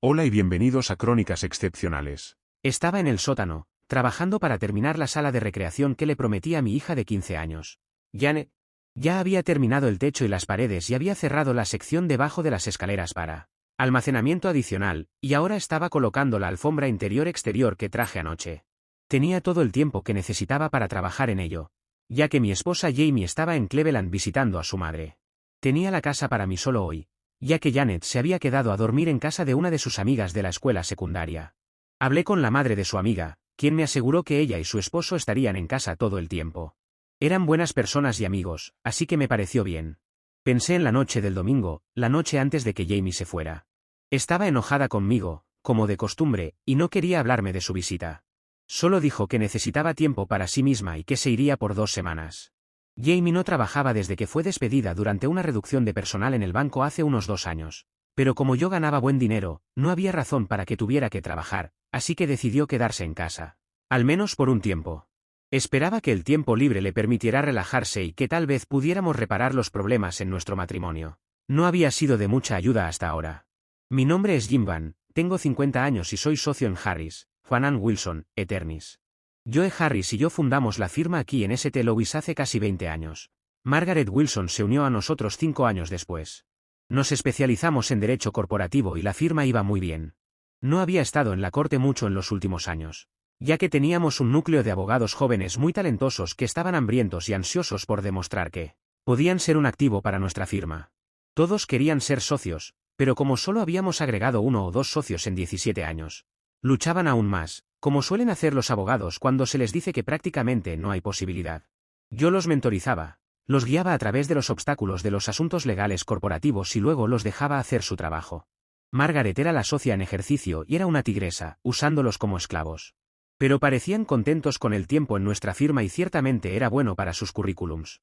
Hola y bienvenidos a Crónicas Excepcionales. Estaba en el sótano, trabajando para terminar la sala de recreación que le prometí a mi hija de 15 años. Janet ya había terminado el techo y las paredes y había cerrado la sección debajo de las escaleras para almacenamiento adicional, y ahora estaba colocando la alfombra interior-exterior que traje anoche. Tenía todo el tiempo que necesitaba para trabajar en ello, ya que mi esposa Jamie estaba en Cleveland visitando a su madre. Tenía la casa para mí solo hoy, ya que Janet se había quedado a dormir en casa de una de sus amigas de la escuela secundaria. Hablé con la madre de su amiga, quien me aseguró que ella y su esposo estarían en casa todo el tiempo. Eran buenas personas y amigos, así que me pareció bien. Pensé en la noche del domingo, la noche antes de que Jamie se fuera. Estaba enojada conmigo, como de costumbre, y no quería hablarme de su visita. Solo dijo que necesitaba tiempo para sí misma y que se iría por 2 semanas. Jamie no trabajaba desde que fue despedida durante una reducción de personal en el banco hace unos 2 años. Pero como yo ganaba buen dinero, no había razón para que tuviera que trabajar, así que decidió quedarse en casa. Al menos por un tiempo. Esperaba que el tiempo libre le permitiera relajarse y que tal vez pudiéramos reparar los problemas en nuestro matrimonio. No había sido de mucha ayuda hasta ahora. Mi nombre es Jim Van, tengo 50 años y soy socio en Harris, Fan & Wilson, Eternis. Joe Harris y yo fundamos la firma aquí en St. Louis hace casi 20 años. Margaret Wilson se unió a nosotros 5 años después. Nos especializamos en derecho corporativo y la firma iba muy bien. No había estado en la corte mucho en los últimos años, ya que teníamos un núcleo de abogados jóvenes muy talentosos que estaban hambrientos y ansiosos por demostrar que podían ser un activo para nuestra firma. Todos querían ser socios, pero como solo habíamos agregado 1 o 2 socios en 17 años, luchaban aún más, como suelen hacer los abogados cuando se les dice que prácticamente no hay posibilidad. Yo los mentorizaba, los guiaba a través de los obstáculos de los asuntos legales corporativos y luego los dejaba hacer su trabajo. Margaret era la socia en ejercicio y era una tigresa, usándolos como esclavos. Pero parecían contentos con el tiempo en nuestra firma y ciertamente era bueno para sus currículums.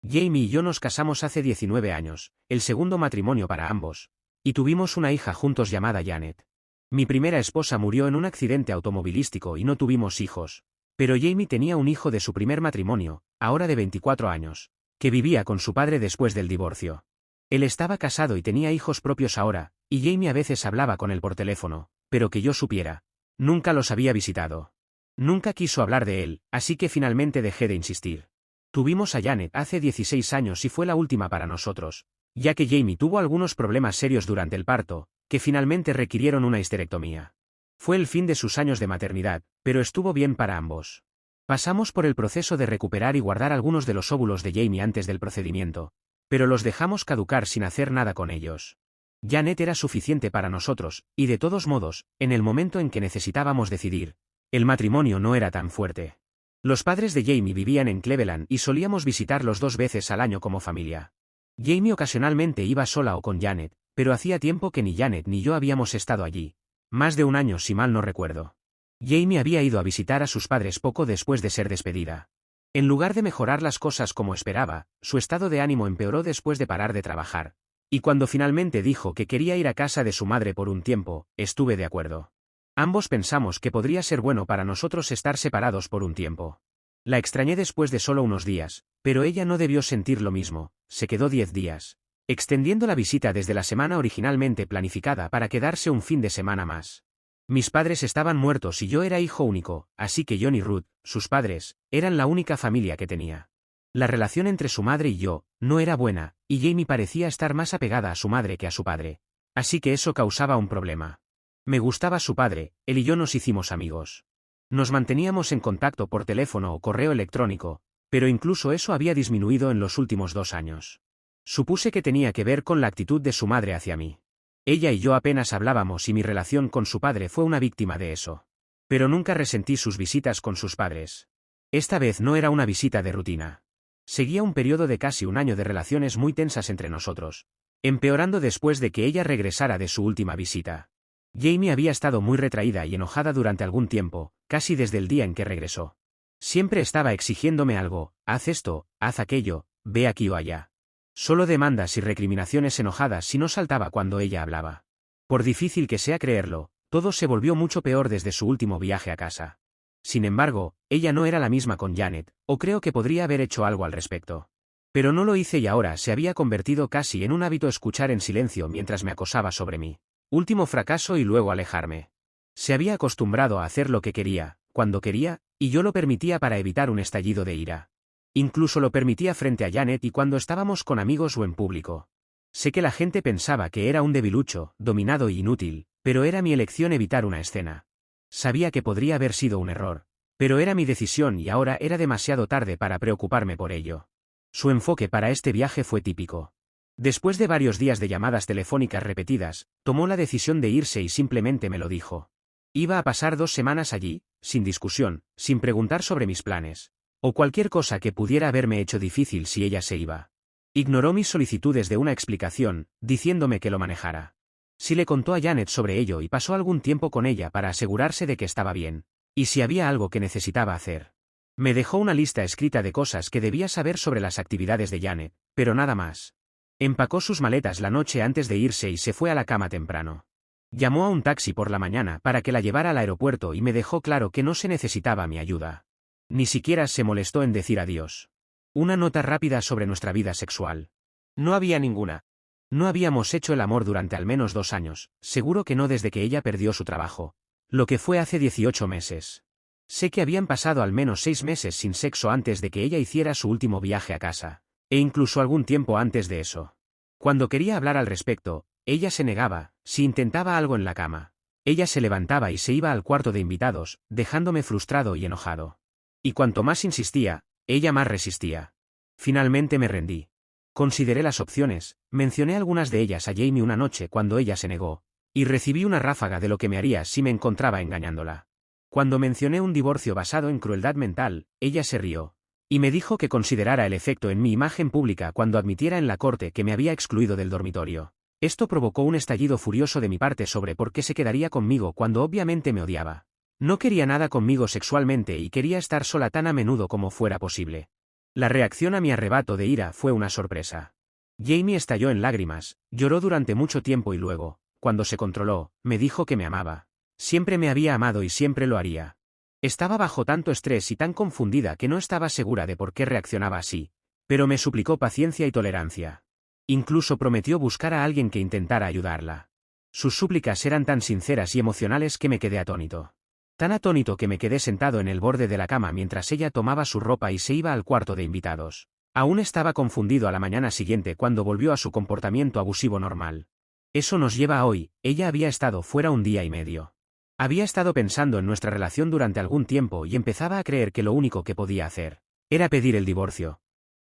Jamie y yo nos casamos hace 19 años, el segundo matrimonio para ambos, y tuvimos una hija juntos llamada Janet. Mi primera esposa murió en un accidente automovilístico y no tuvimos hijos, pero Jamie tenía un hijo de su primer matrimonio, ahora de 24 años, que vivía con su padre después del divorcio. Él estaba casado y tenía hijos propios ahora, y Jamie a veces hablaba con él por teléfono, pero que yo supiera, nunca los había visitado. Nunca quiso hablar de él, así que finalmente dejé de insistir. Tuvimos a Janet hace 16 años y fue la última para nosotros, ya que Jamie tuvo algunos problemas serios durante el parto, que finalmente requirieron una histerectomía. Fue el fin de sus años de maternidad, pero estuvo bien para ambos. Pasamos por el proceso de recuperar y guardar algunos de los óvulos de Jamie antes del procedimiento, pero los dejamos caducar sin hacer nada con ellos. Janet era suficiente para nosotros, y de todos modos, en el momento en que necesitábamos decidir, el matrimonio no era tan fuerte. Los padres de Jamie vivían en Cleveland y solíamos visitarlos 2 veces al año como familia. Jamie ocasionalmente iba sola o con Janet, pero hacía tiempo que ni Janet ni yo habíamos estado allí. Más de un año si mal no recuerdo. Jamie había ido a visitar a sus padres poco después de ser despedida. En lugar de mejorar las cosas como esperaba, su estado de ánimo empeoró después de parar de trabajar. Y cuando finalmente dijo que quería ir a casa de su madre por un tiempo, estuve de acuerdo. Ambos pensamos que podría ser bueno para nosotros estar separados por un tiempo. La extrañé después de solo unos días, pero ella no debió sentir lo mismo, se quedó 10 días, extendiendo la visita desde la semana originalmente planificada para quedarse un fin de semana más. Mis padres estaban muertos y yo era hijo único, así que John y Ruth, sus padres, eran la única familia que tenía. La relación entre su madre y yo no era buena, y Jamie parecía estar más apegada a su madre que a su padre, así que eso causaba un problema. Me gustaba su padre, él y yo nos hicimos amigos. Nos manteníamos en contacto por teléfono o correo electrónico, pero incluso eso había disminuido en los últimos 2 años. Supuse que tenía que ver con la actitud de su madre hacia mí. Ella y yo apenas hablábamos y mi relación con su padre fue una víctima de eso. Pero nunca resentí sus visitas con sus padres. Esta vez no era una visita de rutina. Seguía un periodo de casi un año de relaciones muy tensas entre nosotros, empeorando después de que ella regresara de su última visita. Jamie había estado muy retraída y enojada durante algún tiempo, casi desde el día en que regresó. Siempre estaba exigiéndome algo, haz esto, haz aquello, ve aquí o allá. Solo demandas y recriminaciones enojadas si no saltaba cuando ella hablaba. Por difícil que sea creerlo, todo se volvió mucho peor desde su último viaje a casa. Sin embargo, ella no era la misma con Janet, o creo que podría haber hecho algo al respecto. Pero no lo hice y ahora se había convertido casi en un hábito escuchar en silencio mientras me acosaba sobre mí. Último fracaso y luego alejarme. Se había acostumbrado a hacer lo que quería, cuando quería, y yo lo permitía para evitar un estallido de ira. Incluso lo permitía frente a Janet y cuando estábamos con amigos o en público. Sé que la gente pensaba que era un debilucho, dominado y inútil, pero era mi elección evitar una escena. Sabía que podría haber sido un error, pero era mi decisión y ahora era demasiado tarde para preocuparme por ello. Su enfoque para este viaje fue típico. Después de varios días de llamadas telefónicas repetidas, tomó la decisión de irse y simplemente me lo dijo. Iba a pasar 2 semanas allí, sin discusión, sin preguntar sobre mis planes, o cualquier cosa que pudiera haberme hecho difícil si ella se iba. Ignoró mis solicitudes de una explicación, diciéndome que lo manejara. Sí le contó a Janet sobre ello y pasó algún tiempo con ella para asegurarse de que estaba bien, y si había algo que necesitaba hacer. Me dejó una lista escrita de cosas que debía saber sobre las actividades de Janet, pero nada más. Empacó sus maletas la noche antes de irse y se fue a la cama temprano. Llamó a un taxi por la mañana para que la llevara al aeropuerto y me dejó claro que no se necesitaba mi ayuda. Ni siquiera se molestó en decir adiós. Una nota rápida sobre nuestra vida sexual. No había ninguna. No habíamos hecho el amor durante al menos 2 años, seguro que no desde que ella perdió su trabajo. Lo que fue hace 18 meses. Sé que habían pasado al menos 6 meses sin sexo antes de que ella hiciera su último viaje a casa, e incluso algún tiempo antes de eso. Cuando quería hablar al respecto, ella se negaba, si intentaba algo en la cama. Ella se levantaba y se iba al cuarto de invitados, dejándome frustrado y enojado. Y cuanto más insistía, ella más resistía. Finalmente me rendí. Consideré las opciones, mencioné algunas de ellas a Jamie una noche cuando ella se negó, y recibí una ráfaga de lo que me haría si me encontraba engañándola. Cuando mencioné un divorcio basado en crueldad mental, ella se rió, y me dijo que considerara el efecto en mi imagen pública cuando admitiera en la corte que me había excluido del dormitorio. Esto provocó un estallido furioso de mi parte sobre por qué se quedaría conmigo cuando obviamente me odiaba. No quería nada conmigo sexualmente y quería estar sola tan a menudo como fuera posible. La reacción a mi arrebato de ira fue una sorpresa. Jamie estalló en lágrimas, lloró durante mucho tiempo y luego, cuando se controló, me dijo que me amaba. Siempre me había amado y siempre lo haría. Estaba bajo tanto estrés y tan confundida que no estaba segura de por qué reaccionaba así, pero me suplicó paciencia y tolerancia. Incluso prometió buscar a alguien que intentara ayudarla. Sus súplicas eran tan sinceras y emocionales que me quedé atónito. Tan atónito que me quedé sentado en el borde de la cama mientras ella tomaba su ropa y se iba al cuarto de invitados. Aún estaba confundido a la mañana siguiente cuando volvió a su comportamiento abusivo normal. Eso nos lleva a hoy, ella había estado fuera 1 día y medio. Había estado pensando en nuestra relación durante algún tiempo y empezaba a creer que lo único que podía hacer era pedir el divorcio.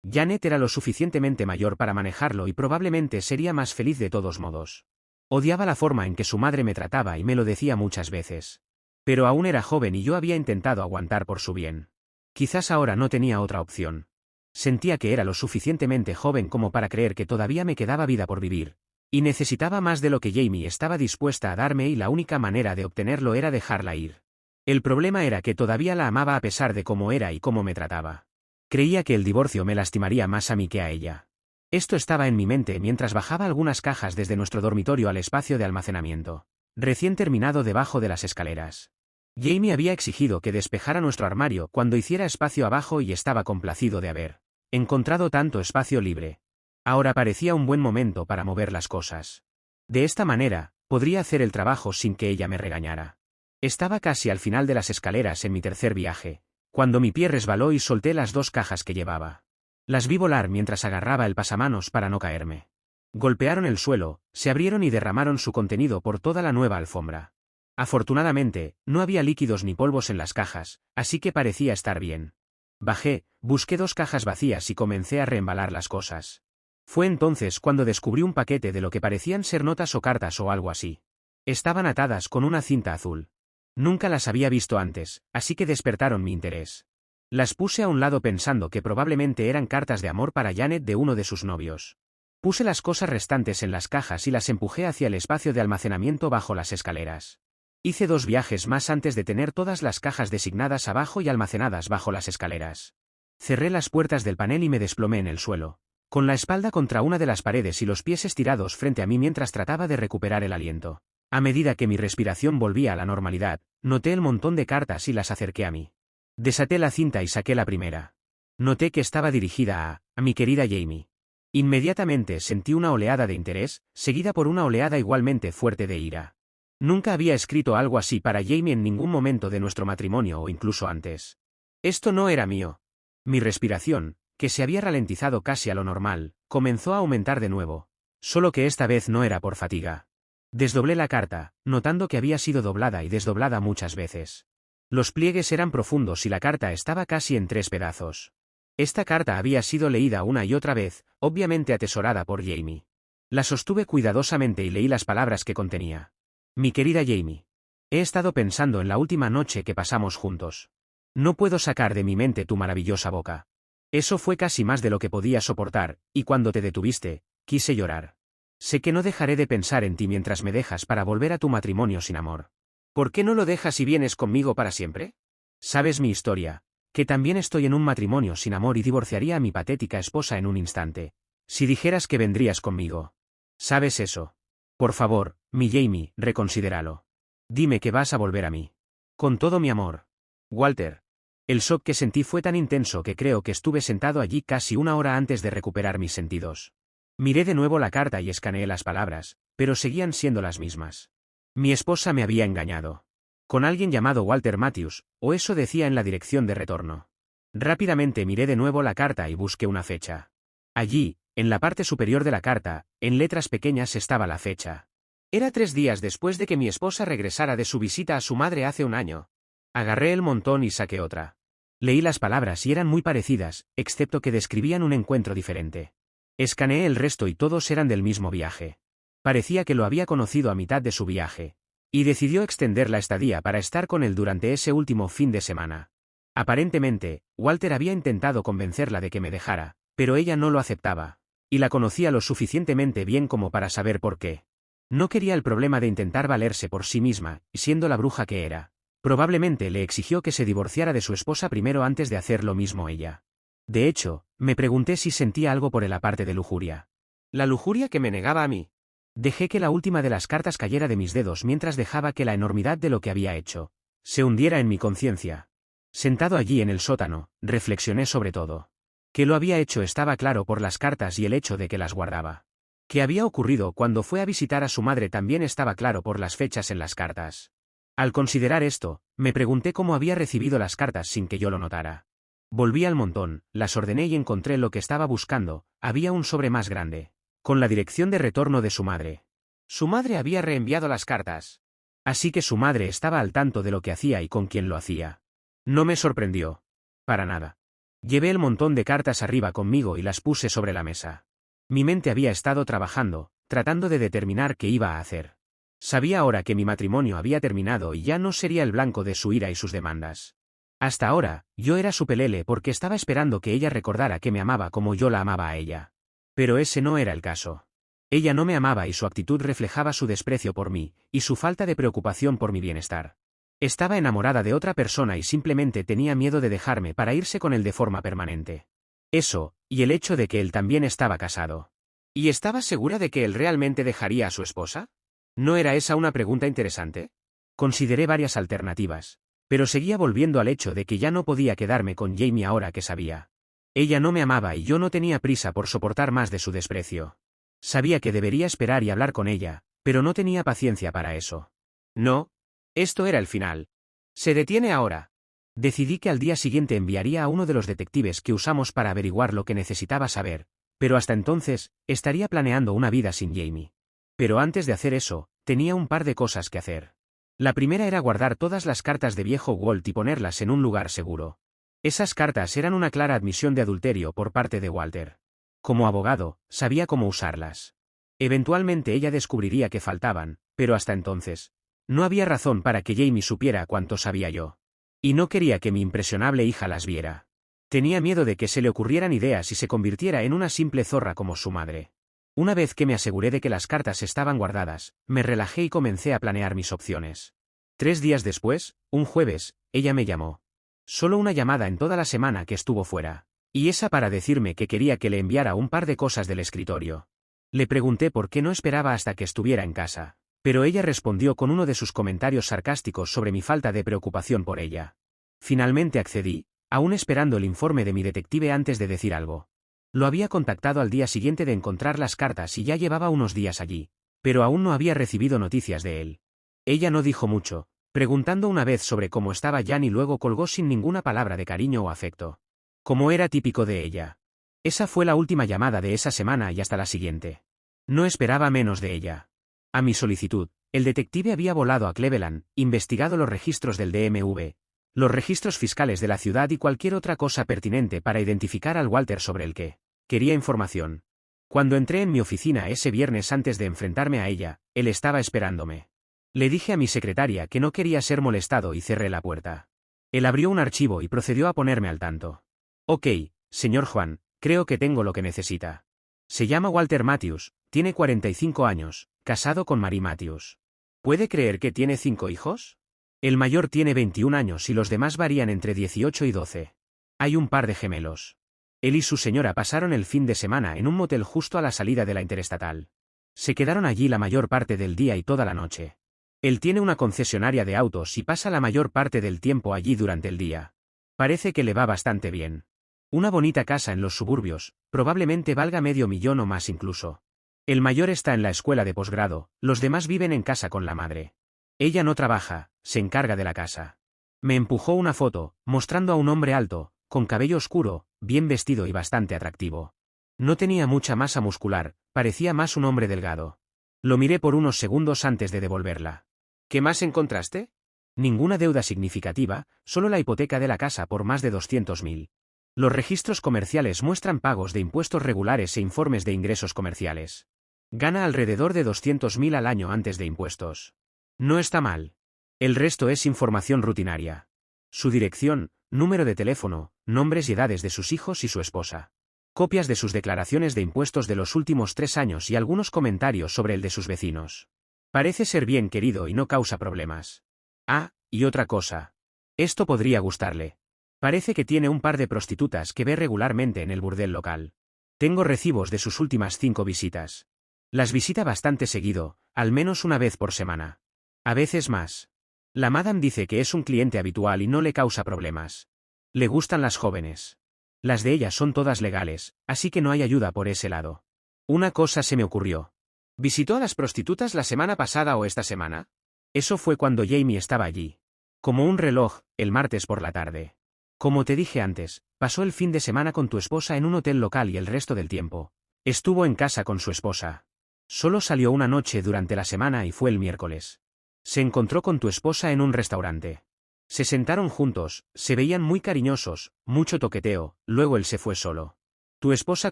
Janet era lo suficientemente mayor para manejarlo y probablemente sería más feliz de todos modos. Odiaba la forma en que su madre me trataba y me lo decía muchas veces. Pero aún era joven y yo había intentado aguantar por su bien. Quizás ahora no tenía otra opción. Sentía que era lo suficientemente joven como para creer que todavía me quedaba vida por vivir. Y necesitaba más de lo que Jamie estaba dispuesta a darme y la única manera de obtenerlo era dejarla ir. El problema era que todavía la amaba a pesar de cómo era y cómo me trataba. Creía que el divorcio me lastimaría más a mí que a ella. Esto estaba en mi mente mientras bajaba algunas cajas desde nuestro dormitorio al espacio de almacenamiento, recién terminado debajo de las escaleras. Jamie había exigido que despejara nuestro armario cuando hiciera espacio abajo y estaba complacido de haber encontrado tanto espacio libre. Ahora parecía un buen momento para mover las cosas. De esta manera, podría hacer el trabajo sin que ella me regañara. Estaba casi al final de las escaleras en mi tercer viaje, cuando mi pie resbaló y solté las 2 cajas que llevaba. Las vi volar mientras agarraba el pasamanos para no caerme. Golpearon el suelo, se abrieron y derramaron su contenido por toda la nueva alfombra. Afortunadamente, no había líquidos ni polvos en las cajas, así que parecía estar bien. Bajé, busqué 2 cajas vacías y comencé a reembalar las cosas. Fue entonces cuando descubrí un paquete de lo que parecían ser notas o cartas o algo así. Estaban atadas con una cinta azul. Nunca las había visto antes, así que despertaron mi interés. Las puse a un lado pensando que probablemente eran cartas de amor para Janet de uno de sus novios. Puse las cosas restantes en las cajas y las empujé hacia el espacio de almacenamiento bajo las escaleras. Hice 2 viajes más antes de tener todas las cajas designadas abajo y almacenadas bajo las escaleras. Cerré las puertas del panel y me desplomé en el suelo, con la espalda contra una de las paredes y los pies estirados frente a mí mientras trataba de recuperar el aliento. A medida que mi respiración volvía a la normalidad, noté el montón de cartas y las acerqué a mí. Desaté la cinta y saqué la primera. Noté que estaba dirigida a mi querida Jamie. Inmediatamente sentí una oleada de interés, seguida por una oleada igualmente fuerte de ira. Nunca había escrito algo así para Jamie en ningún momento de nuestro matrimonio o incluso antes. Esto no era mío. Mi respiración, que se había ralentizado casi a lo normal, comenzó a aumentar de nuevo, solo que esta vez no era por fatiga. Desdoblé la carta, notando que había sido doblada y desdoblada muchas veces. Los pliegues eran profundos y la carta estaba casi en 3 pedazos. Esta carta había sido leída una y otra vez, obviamente atesorada por Jamie. La sostuve cuidadosamente y leí las palabras que contenía. Mi querida Jamie. He estado pensando en la última noche que pasamos juntos. No puedo sacar de mi mente tu maravillosa boca. Eso fue casi más de lo que podía soportar, y cuando te detuviste, quise llorar. Sé que no dejaré de pensar en ti mientras me dejas para volver a tu matrimonio sin amor. ¿Por qué no lo dejas y vienes conmigo para siempre? Sabes mi historia, que también estoy en un matrimonio sin amor y divorciaría a mi patética esposa en un instante. Si dijeras que vendrías conmigo. ¿Sabes eso? Por favor, mi Jamie, reconsidéralo. Dime que vas a volver a mí. Con todo mi amor. Walter. El shock que sentí fue tan intenso que creo que estuve sentado allí casi 1 hora antes de recuperar mis sentidos. Miré de nuevo la carta y escaneé las palabras, pero seguían siendo las mismas. Mi esposa me había engañado. Con alguien llamado Walter Matthews, o eso decía en la dirección de retorno. Rápidamente miré de nuevo la carta y busqué una fecha. Allí, en la parte superior de la carta, en letras pequeñas estaba la fecha. Era 3 días después de que mi esposa regresara de su visita a su madre hace 1 año. Agarré el montón y saqué otra. Leí las palabras y eran muy parecidas, excepto que describían un encuentro diferente. Escaneé el resto y todos eran del mismo viaje. Parecía que lo había conocido a mitad de su viaje. Y decidió extender la estadía para estar con él durante ese último fin de semana. Aparentemente, Walter había intentado convencerla de que me dejara, pero ella no lo aceptaba. Y la conocía lo suficientemente bien como para saber por qué. No quería el problema de intentar valerse por sí misma, siendo la bruja que era. Probablemente le exigió que se divorciara de su esposa primero antes de hacer lo mismo ella. De hecho, me pregunté si sentía algo por él aparte de lujuria. La lujuria que me negaba a mí. Dejé que la última de las cartas cayera de mis dedos mientras dejaba que la enormidad de lo que había hecho se hundiera en mi conciencia. Sentado allí en el sótano, reflexioné sobre todo. Que lo había hecho estaba claro por las cartas y el hecho de que las guardaba. Que había ocurrido cuando fue a visitar a su madre también estaba claro por las fechas en las cartas. Al considerar esto, me pregunté cómo había recibido las cartas sin que yo lo notara. Volví al montón, las ordené y encontré lo que estaba buscando. Había un sobre más grande, con la dirección de retorno de su madre. Su madre había reenviado las cartas. Así que su madre estaba al tanto de lo que hacía y con quién lo hacía. No me sorprendió. Para nada. Llevé el montón de cartas arriba conmigo y las puse sobre la mesa. Mi mente había estado trabajando, tratando de determinar qué iba a hacer. Sabía ahora que mi matrimonio había terminado y ya no sería el blanco de su ira y sus demandas. Hasta ahora, yo era su pelele porque estaba esperando que ella recordara que me amaba como yo la amaba a ella. Pero ese no era el caso. Ella no me amaba y su actitud reflejaba su desprecio por mí, y su falta de preocupación por mi bienestar. Estaba enamorada de otra persona y simplemente tenía miedo de dejarme para irse con él de forma permanente. Eso, y el hecho de que él también estaba casado. ¿Y estaba segura de que él realmente dejaría a su esposa? ¿No era esa una pregunta interesante? Consideré varias alternativas, pero seguía volviendo al hecho de que ya no podía quedarme con Jamie ahora que sabía. Ella no me amaba y yo no tenía prisa por soportar más de su desprecio. Sabía que debería esperar y hablar con ella, pero no tenía paciencia para eso. No. Esto era el final. Se detiene ahora. Decidí que al día siguiente enviaría a uno de los detectives que usamos para averiguar lo que necesitaba saber, pero hasta entonces, estaría planeando una vida sin Jamie. Pero antes de hacer eso, tenía un par de cosas que hacer. La primera era guardar todas las cartas de viejo Walt y ponerlas en un lugar seguro. Esas cartas eran una clara admisión de adulterio por parte de Walter. Como abogado, sabía cómo usarlas. Eventualmente ella descubriría que faltaban, pero hasta entonces, no había razón para que Jamie supiera cuánto sabía yo. Y no quería que mi impresionable hija las viera. Tenía miedo de que se le ocurrieran ideas y se convirtiera en una simple zorra como su madre. Una vez que me aseguré de que las cartas estaban guardadas, me relajé y comencé a planear mis opciones. 3 días después, un jueves, ella me llamó. Solo una llamada en toda la semana que estuvo fuera. Y esa para decirme que quería que le enviara un par de cosas del escritorio. Le pregunté por qué no esperaba hasta que estuviera en casa, pero ella respondió con uno de sus comentarios sarcásticos sobre mi falta de preocupación por ella. Finalmente accedí, aún esperando el informe de mi detective antes de decir algo. Lo había contactado al día siguiente de encontrar las cartas y ya llevaba unos días allí, pero aún no había recibido noticias de él. Ella no dijo mucho, preguntando una vez sobre cómo estaba Jan y luego colgó sin ninguna palabra de cariño o afecto. Como era típico de ella. Esa fue la última llamada de esa semana y hasta la siguiente. No esperaba menos de ella. A mi solicitud, el detective había volado a Cleveland, investigado los registros del DMV, los registros fiscales de la ciudad y cualquier otra cosa pertinente para identificar al Walter sobre el que quería información. Cuando entré en mi oficina ese viernes antes de enfrentarme a ella, él estaba esperándome. Le dije a mi secretaria que no quería ser molestado y cerré la puerta. Él abrió un archivo y procedió a ponerme al tanto. Ok, señor Juan, creo que tengo lo que necesita. Se llama Walter Matthews, tiene 45 años, casado con Mary Matthews. ¿Puede creer que tiene 5 hijos? El mayor tiene 21 años y los demás varían entre 18 y 12. Hay un par de gemelos. Él y su señora pasaron el fin de semana en un motel justo a la salida de la interestatal. Se quedaron allí la mayor parte del día y toda la noche. Él tiene una concesionaria de autos y pasa la mayor parte del tiempo allí durante el día. Parece que le va bastante bien. Una bonita casa en los suburbios, probablemente valga $500,000 o más incluso. El mayor está en la escuela de posgrado, los demás viven en casa con la madre. Ella no trabaja, se encarga de la casa. Me empujó una foto, mostrando a un hombre alto, con cabello oscuro, bien vestido y bastante atractivo. No tenía mucha masa muscular, parecía más un hombre delgado. Lo miré por unos segundos antes de devolverla. ¿Qué más encontraste? Ninguna deuda significativa, solo la hipoteca de la casa por más de 200,000. Los registros comerciales muestran pagos de impuestos regulares e informes de ingresos comerciales. Gana alrededor de 200,000 al año antes de impuestos. No está mal. El resto es información rutinaria. Su dirección, número de teléfono, nombres y edades de sus hijos y su esposa. Copias de sus declaraciones de impuestos de los últimos 3 años y algunos comentarios sobre el de sus vecinos. Parece ser bien querido y no causa problemas. Ah, y otra cosa. Esto podría gustarle. Parece que tiene un par de prostitutas que ve regularmente en el burdel local. Tengo recibos de sus últimas 5 visitas. Las visita bastante seguido, al menos una vez por semana. A veces más. La madame dice que es un cliente habitual y no le causa problemas. Le gustan las jóvenes. Las de ellas son todas legales, así que no hay ayuda por ese lado. Una cosa se me ocurrió. ¿Visitó a las prostitutas la semana pasada o esta semana? Eso fue cuando Jamie estaba allí. Como un reloj, el martes por la tarde. Como te dije antes, pasó el fin de semana con tu esposa en un hotel local y el resto del tiempo estuvo en casa con su esposa. Solo salió una noche durante la semana y fue el miércoles. Se encontró con tu esposa en un restaurante. Se sentaron juntos, se veían muy cariñosos, mucho toqueteo, luego él se fue solo. Tu esposa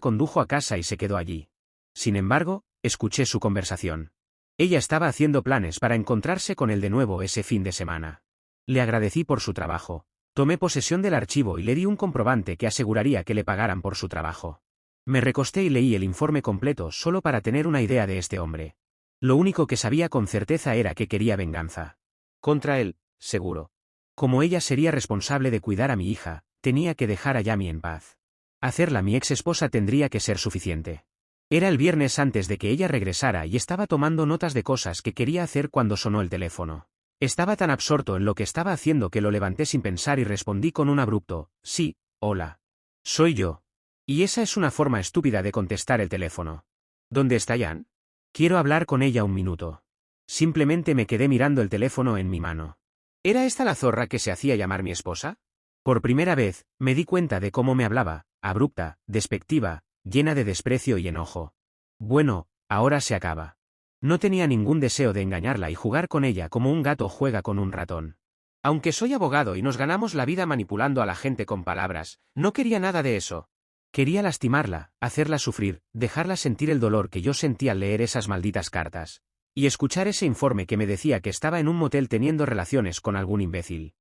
condujo a casa y se quedó allí. Sin embargo, escuché su conversación. Ella estaba haciendo planes para encontrarse con él de nuevo ese fin de semana. Le agradecí por su trabajo. Tomé posesión del archivo y le di un comprobante que aseguraría que le pagaran por su trabajo. Me recosté y leí el informe completo solo para tener una idea de este hombre. Lo único que sabía con certeza era que quería venganza. Contra él, seguro. Como ella sería responsable de cuidar a mi hija, tenía que dejar a Yami en paz. Hacerla mi ex esposa tendría que ser suficiente. Era el viernes antes de que ella regresara y estaba tomando notas de cosas que quería hacer cuando sonó el teléfono. Estaba tan absorto en lo que estaba haciendo que lo levanté sin pensar y respondí con un abrupto, sí, hola. Soy yo. Y esa es una forma estúpida de contestar el teléfono. ¿Dónde está Jan? Quiero hablar con ella un minuto. Simplemente me quedé mirando el teléfono en mi mano. ¿Era esta la zorra que se hacía llamar mi esposa? Por primera vez, me di cuenta de cómo me hablaba, abrupta, despectiva, llena de desprecio y enojo. Bueno, ahora se acaba. No tenía ningún deseo de engañarla y jugar con ella como un gato juega con un ratón. Aunque soy abogado y nos ganamos la vida manipulando a la gente con palabras, no quería nada de eso. Quería lastimarla, hacerla sufrir, dejarla sentir el dolor que yo sentía al leer esas malditas cartas. Y escuchar ese informe que me decía que estaba en un motel teniendo relaciones con algún imbécil.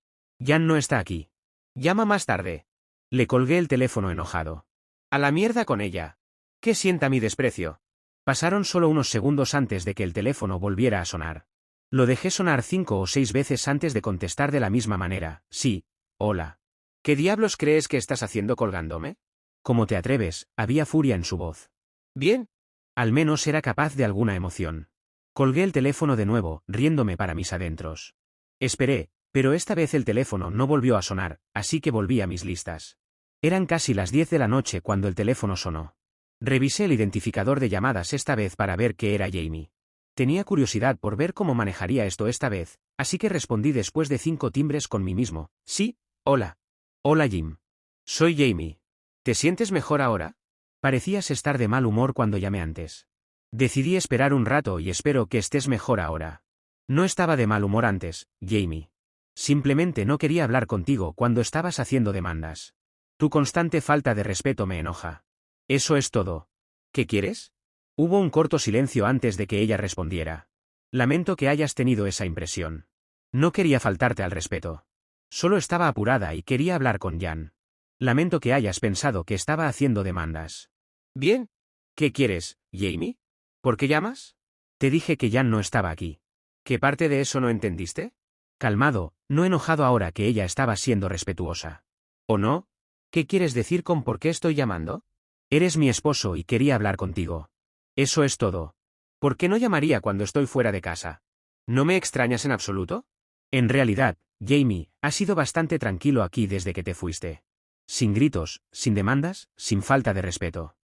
Jan no está aquí. Llama más tarde. Le colgué el teléfono enojado. A la mierda con ella. Que sienta mi desprecio. Pasaron solo unos segundos antes de que el teléfono volviera a sonar. Lo dejé sonar 5 o 6 veces antes de contestar de la misma manera. Sí, hola. ¿Qué diablos crees que estás haciendo colgándome? ¿Cómo te atreves? Había furia en su voz. Bien. Al menos era capaz de alguna emoción. Colgué el teléfono de nuevo, riéndome para mis adentros. Esperé, pero esta vez el teléfono no volvió a sonar, así que volví a mis listas. Eran casi las 10 de la noche cuando el teléfono sonó. Revisé el identificador de llamadas esta vez para ver que era Jamie. Tenía curiosidad por ver cómo manejaría esto esta vez, así que respondí después de 5 timbres con mí mismo. Sí, hola. Hola Jim. Soy Jamie. ¿Te sientes mejor ahora? Parecías estar de mal humor cuando llamé antes. Decidí esperar un rato y espero que estés mejor ahora. No estaba de mal humor antes, Jamie. Simplemente no quería hablar contigo cuando estabas haciendo demandas. Tu constante falta de respeto me enoja. Eso es todo. ¿Qué quieres? Hubo un corto silencio antes de que ella respondiera. Lamento que hayas tenido esa impresión. No quería faltarte al respeto. Solo estaba apurada y quería hablar con Jan. Lamento que hayas pensado que estaba haciendo demandas. Bien. ¿Qué quieres, Jamie? ¿Por qué llamas? Te dije que Jan no estaba aquí. ¿Qué parte de eso no entendiste? Calmado, no enojado ahora que ella estaba siendo respetuosa. ¿O no? ¿Qué quieres decir con por qué estoy llamando? Eres mi esposo y quería hablar contigo. Eso es todo. ¿Por qué no llamaría cuando estoy fuera de casa? ¿No me extrañas en absoluto? En realidad, Jamie, has sido bastante tranquilo aquí desde que te fuiste. Sin gritos, sin demandas, sin falta de respeto.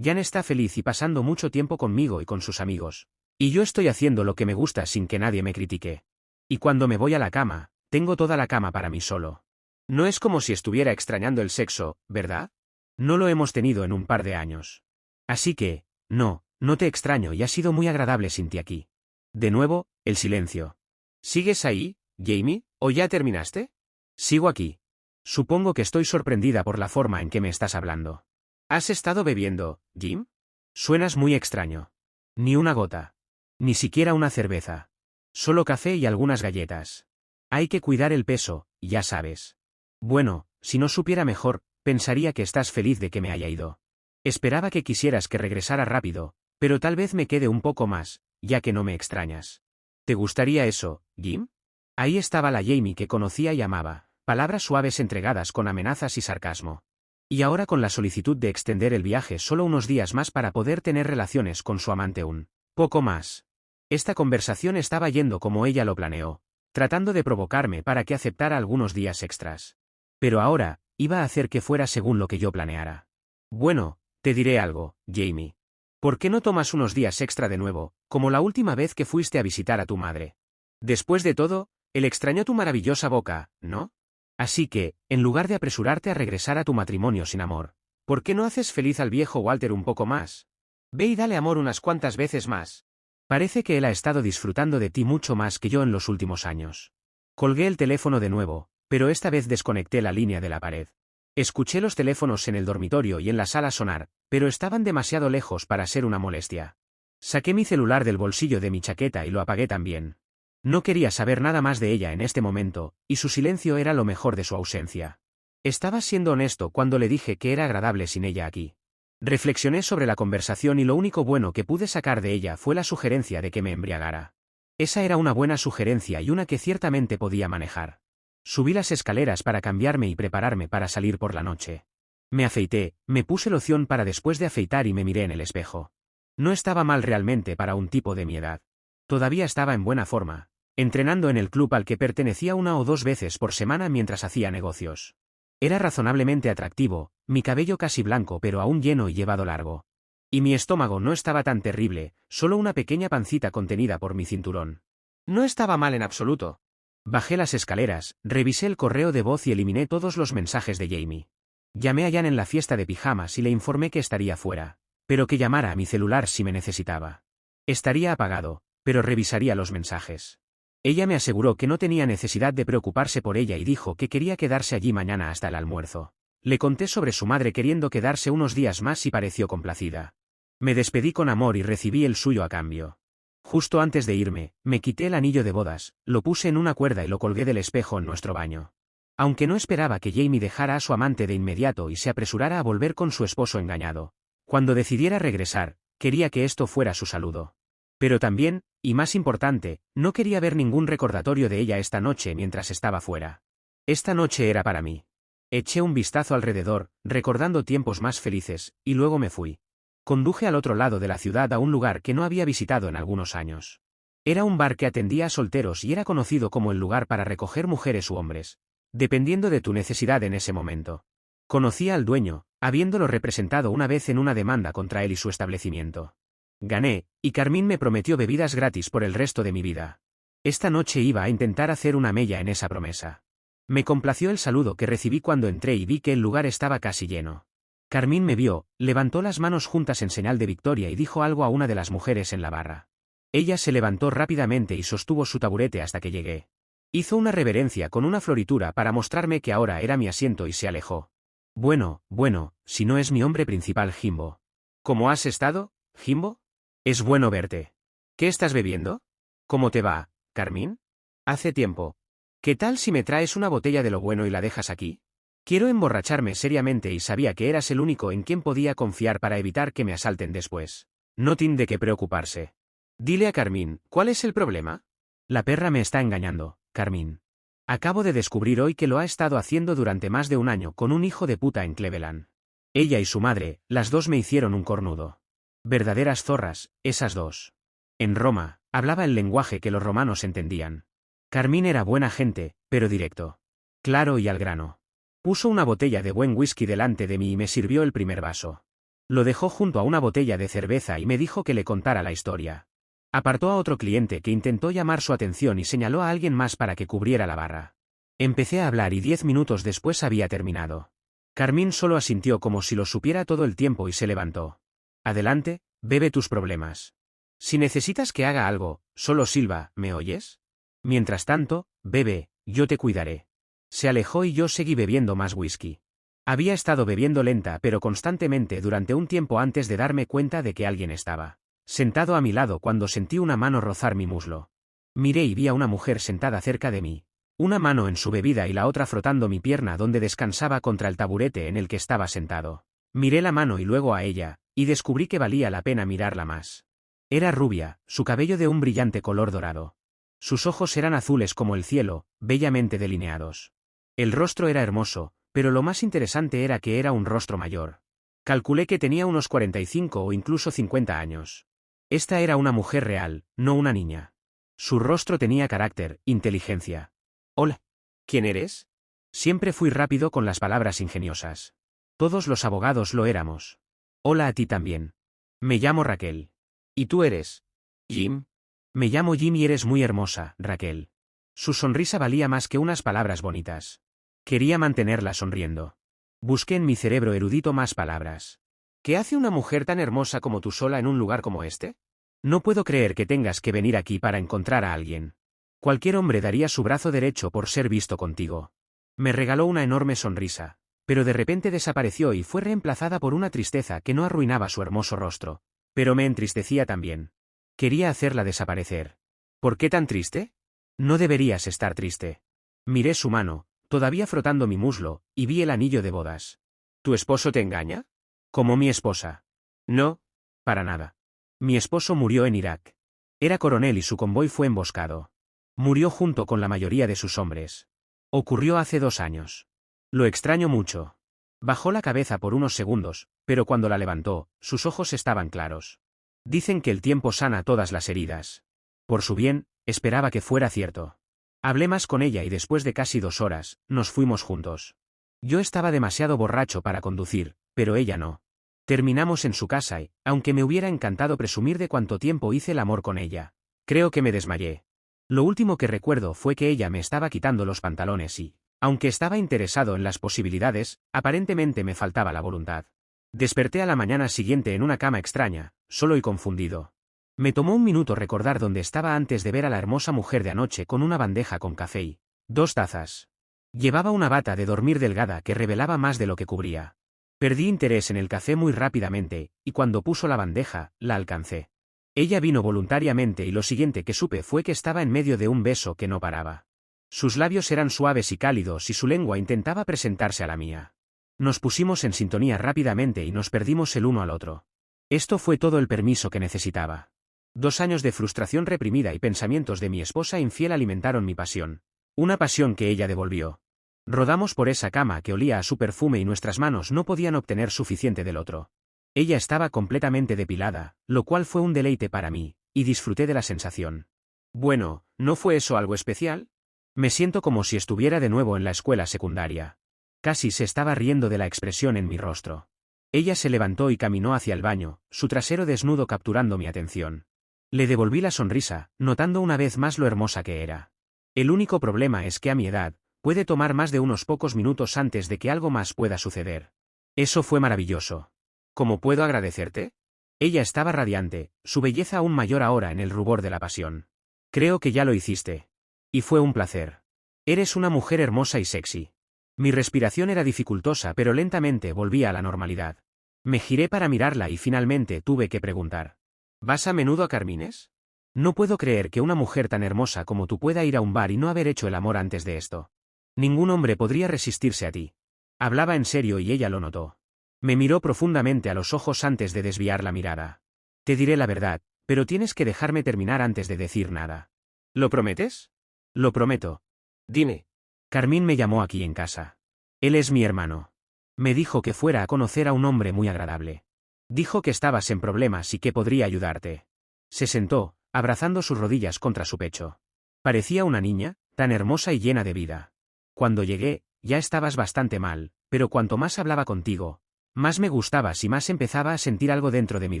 Jan está feliz y pasando mucho tiempo conmigo y con sus amigos. Y yo estoy haciendo lo que me gusta sin que nadie me critique. Y cuando me voy a la cama, tengo toda la cama para mí solo. No es como si estuviera extrañando el sexo, ¿verdad? No lo hemos tenido en un par de años. Así que, no te extraño y ha sido muy agradable sin ti aquí. De nuevo, el silencio. ¿Sigues ahí, Jamie, o ya terminaste? Sigo aquí. Supongo que estoy sorprendida por la forma en que me estás hablando. ¿Has estado bebiendo, Jim? Suenas muy extraño. Ni una gota. Ni siquiera una cerveza. Solo café y algunas galletas. Hay que cuidar el peso, ya sabes. Bueno, si no supiera mejor, pensaría que estás feliz de que me haya ido. Esperaba que quisieras que regresara rápido, pero tal vez me quede un poco más, ya que no me extrañas. ¿Te gustaría eso, Jim? Ahí estaba la Jamie que conocía y amaba, palabras suaves entregadas con amenazas y sarcasmo. Y ahora con la solicitud de extender el viaje solo unos días más para poder tener relaciones con su amante un poco más. Esta conversación estaba yendo como ella lo planeó, tratando de provocarme para que aceptara algunos días extras. Pero ahora, iba a hacer que fuera según lo que yo planeara. Bueno, te diré algo, Jamie. ¿Por qué no tomas unos días extra de nuevo, como la última vez que fuiste a visitar a tu madre? Después de todo, él extrañó tu maravillosa boca, ¿no? Así que, en lugar de apresurarte a regresar a tu matrimonio sin amor, ¿por qué no haces feliz al viejo Walter un poco más? Ve y dale amor unas cuantas veces más. Parece que él ha estado disfrutando de ti mucho más que yo en los últimos años. Colgué el teléfono de nuevo, pero esta vez desconecté la línea de la pared. Escuché los teléfonos en el dormitorio y en la sala sonar, pero estaban demasiado lejos para ser una molestia. Saqué mi celular del bolsillo de mi chaqueta y lo apagué también. No quería saber nada más de ella en este momento, y su silencio era lo mejor de su ausencia. Estaba siendo honesto cuando le dije que era agradable sin ella aquí. Reflexioné sobre la conversación y lo único bueno que pude sacar de ella fue la sugerencia de que me embriagara. Esa era una buena sugerencia y una que ciertamente podía manejar. Subí las escaleras para cambiarme y prepararme para salir por la noche. Me afeité, me puse loción para después de afeitar y me miré en el espejo. No estaba mal realmente para un tipo de mi edad. Todavía estaba en buena forma, entrenando en el club al que pertenecía 1 o 2 veces por semana mientras hacía negocios. Era razonablemente atractivo, mi cabello casi blanco pero aún lleno y llevado largo. Y mi estómago no estaba tan terrible, solo una pequeña pancita contenida por mi cinturón. No estaba mal en absoluto. Bajé las escaleras, revisé el correo de voz y eliminé todos los mensajes de Jamie. Llamé a Jan en la fiesta de pijamas y le informé que estaría fuera, pero que llamara a mi celular si me necesitaba. Estaría apagado, pero revisaría los mensajes. Ella me aseguró que no tenía necesidad de preocuparse por ella y dijo que quería quedarse allí mañana hasta el almuerzo. Le conté sobre su madre queriendo quedarse unos días más y pareció complacida. Me despedí con amor y recibí el suyo a cambio. Justo antes de irme, me quité el anillo de bodas, lo puse en una cuerda y lo colgué del espejo en nuestro baño. Aunque no esperaba que Jamie dejara a su amante de inmediato y se apresurara a volver con su esposo engañado. Cuando decidiera regresar, quería que esto fuera su saludo. Pero también, y más importante, no quería ver ningún recordatorio de ella esta noche mientras estaba fuera. Esta noche era para mí. Eché un vistazo alrededor, recordando tiempos más felices, y luego me fui. Conduje al otro lado de la ciudad a un lugar que no había visitado en algunos años. Era un bar que atendía a solteros y era conocido como el lugar para recoger mujeres u hombres, dependiendo de tu necesidad en ese momento. Conocía al dueño, habiéndolo representado una vez en una demanda contra él y su establecimiento. Gané, y Carmín me prometió bebidas gratis por el resto de mi vida. Esta noche iba a intentar hacer una mella en esa promesa. Me complació el saludo que recibí cuando entré y vi que el lugar estaba casi lleno. Carmín me vio, levantó las manos juntas en señal de victoria y dijo algo a una de las mujeres en la barra. Ella se levantó rápidamente y sostuvo su taburete hasta que llegué. Hizo una reverencia con una floritura para mostrarme que ahora era mi asiento y se alejó. Bueno, si no es mi hombre principal Jimbo. ¿Cómo has estado, Jimbo? Es bueno verte. ¿Qué estás bebiendo? ¿Cómo te va, Carmín? Hace tiempo. ¿Qué tal si me traes una botella de lo bueno y la dejas aquí? Quiero emborracharme seriamente y sabía que eras el único en quien podía confiar para evitar que me asalten después. No tiene de qué preocuparse. Dile a Carmín, ¿cuál es el problema? La perra me está engañando, Carmín. Acabo de descubrir hoy que lo ha estado haciendo durante más de un año con un hijo de puta en Cleveland. Ella y su madre, las dos me hicieron un cornudo. Verdaderas zorras, esas dos. En Roma, hablaba el lenguaje que los romanos entendían. Carmín era buena gente, pero directo. Claro y al grano. Puso una botella de buen whisky delante de mí y me sirvió el primer vaso. Lo dejó junto a una botella de cerveza y me dijo que le contara la historia. Apartó a otro cliente que intentó llamar su atención y señaló a alguien más para que cubriera la barra. Empecé a hablar y 10 minutos después había terminado. Carmín solo asintió como si lo supiera todo el tiempo y se levantó. Adelante, bebe tus problemas. Si necesitas que haga algo, solo silba, ¿me oyes? Mientras tanto, bebe, yo te cuidaré. Se alejó y yo seguí bebiendo más whisky. Había estado bebiendo lenta pero constantemente durante un tiempo antes de darme cuenta de que alguien estaba sentado a mi lado cuando sentí una mano rozar mi muslo. Miré y vi a una mujer sentada cerca de mí, una mano en su bebida y la otra frotando mi pierna donde descansaba contra el taburete en el que estaba sentado. Miré la mano y luego a ella, y descubrí que valía la pena mirarla más. Era rubia, su cabello de un brillante color dorado. Sus ojos eran azules como el cielo, bellamente delineados. El rostro era hermoso, pero lo más interesante era que era un rostro mayor. Calculé que tenía unos 45 o incluso 50 años. Esta era una mujer real, no una niña. Su rostro tenía carácter, inteligencia. Hola. ¿Quién eres? Siempre fui rápido con las palabras ingeniosas. Todos los abogados lo éramos. Hola a ti también. Me llamo Raquel. ¿Y tú eres? Jim. Me llamo Jim y eres muy hermosa, Raquel. Su sonrisa valía más que unas palabras bonitas. Quería mantenerla sonriendo. Busqué en mi cerebro erudito más palabras. ¿Qué hace una mujer tan hermosa como tú sola en un lugar como este? No puedo creer que tengas que venir aquí para encontrar a alguien. Cualquier hombre daría su brazo derecho por ser visto contigo. Me regaló una enorme sonrisa, pero de repente desapareció y fue reemplazada por una tristeza que no arruinaba su hermoso rostro, pero me entristecía también. Quería hacerla desaparecer. ¿Por qué tan triste? No deberías estar triste. Miré su mano, todavía frotando mi muslo, y vi el anillo de bodas. ¿Tu esposo te engaña? Como mi esposa. No, para nada. Mi esposo murió en Irak. Era coronel y su convoy fue emboscado. Murió junto con la mayoría de sus hombres. Ocurrió hace 2 años. Lo extraño mucho. Bajó la cabeza por unos segundos, pero cuando la levantó, sus ojos estaban claros. Dicen que el tiempo sana todas las heridas. Por su bien, esperaba que fuera cierto. Hablé más con ella y después de casi 2 horas, nos fuimos juntos. Yo estaba demasiado borracho para conducir, pero ella no. Terminamos en su casa y, aunque me hubiera encantado presumir de cuánto tiempo hice el amor con ella, creo que me desmayé. Lo último que recuerdo fue que ella me estaba quitando los pantalones y, aunque estaba interesado en las posibilidades, aparentemente me faltaba la voluntad. Desperté a la mañana siguiente en una cama extraña, solo y confundido. Me tomó un minuto recordar dónde estaba antes de ver a la hermosa mujer de anoche con una bandeja con café y 2 tazas. Llevaba una bata de dormir delgada que revelaba más de lo que cubría. Perdí interés en el café muy rápidamente, y cuando puso la bandeja, la alcancé. Ella vino voluntariamente y lo siguiente que supe fue que estaba en medio de un beso que no paraba. Sus labios eran suaves y cálidos y su lengua intentaba presentarse a la mía. Nos pusimos en sintonía rápidamente y nos perdimos el uno al otro. Esto fue todo el permiso que necesitaba. 2 años de frustración reprimida y pensamientos de mi esposa infiel alimentaron mi pasión. Una pasión que ella devolvió. Rodamos por esa cama que olía a su perfume y nuestras manos no podían obtener suficiente del otro. Ella estaba completamente depilada, lo cual fue un deleite para mí, y disfruté de la sensación. Bueno, ¿no fue eso algo especial? Me siento como si estuviera de nuevo en la escuela secundaria. Casi se estaba riendo de la expresión en mi rostro. Ella se levantó y caminó hacia el baño, su trasero desnudo capturando mi atención. Le devolví la sonrisa, notando una vez más lo hermosa que era. El único problema es que a mi edad, puede tomar más de unos pocos minutos antes de que algo más pueda suceder. Eso fue maravilloso. ¿Cómo puedo agradecerte? Ella estaba radiante, su belleza aún mayor ahora en el rubor de la pasión. Creo que ya lo hiciste. Y fue un placer. Eres una mujer hermosa y sexy. Mi respiración era dificultosa pero lentamente volvía a la normalidad. Me giré para mirarla y finalmente tuve que preguntar. ¿Vas a menudo a Carmines? No puedo creer que una mujer tan hermosa como tú pueda ir a un bar y no haber hecho el amor antes de esto. Ningún hombre podría resistirse a ti. Hablaba en serio y ella lo notó. Me miró profundamente a los ojos antes de desviar la mirada. Te diré la verdad, pero tienes que dejarme terminar antes de decir nada. ¿Lo prometes? Lo prometo. Dime. Carmín me llamó aquí en casa. Él es mi hermano. Me dijo que fuera a conocer a un hombre muy agradable. Dijo que estabas en problemas y que podría ayudarte. Se sentó, abrazando sus rodillas contra su pecho. Parecía una niña, tan hermosa y llena de vida. Cuando llegué, ya estabas bastante mal, pero cuanto más hablaba contigo, más me gustabas y más empezaba a sentir algo dentro de mí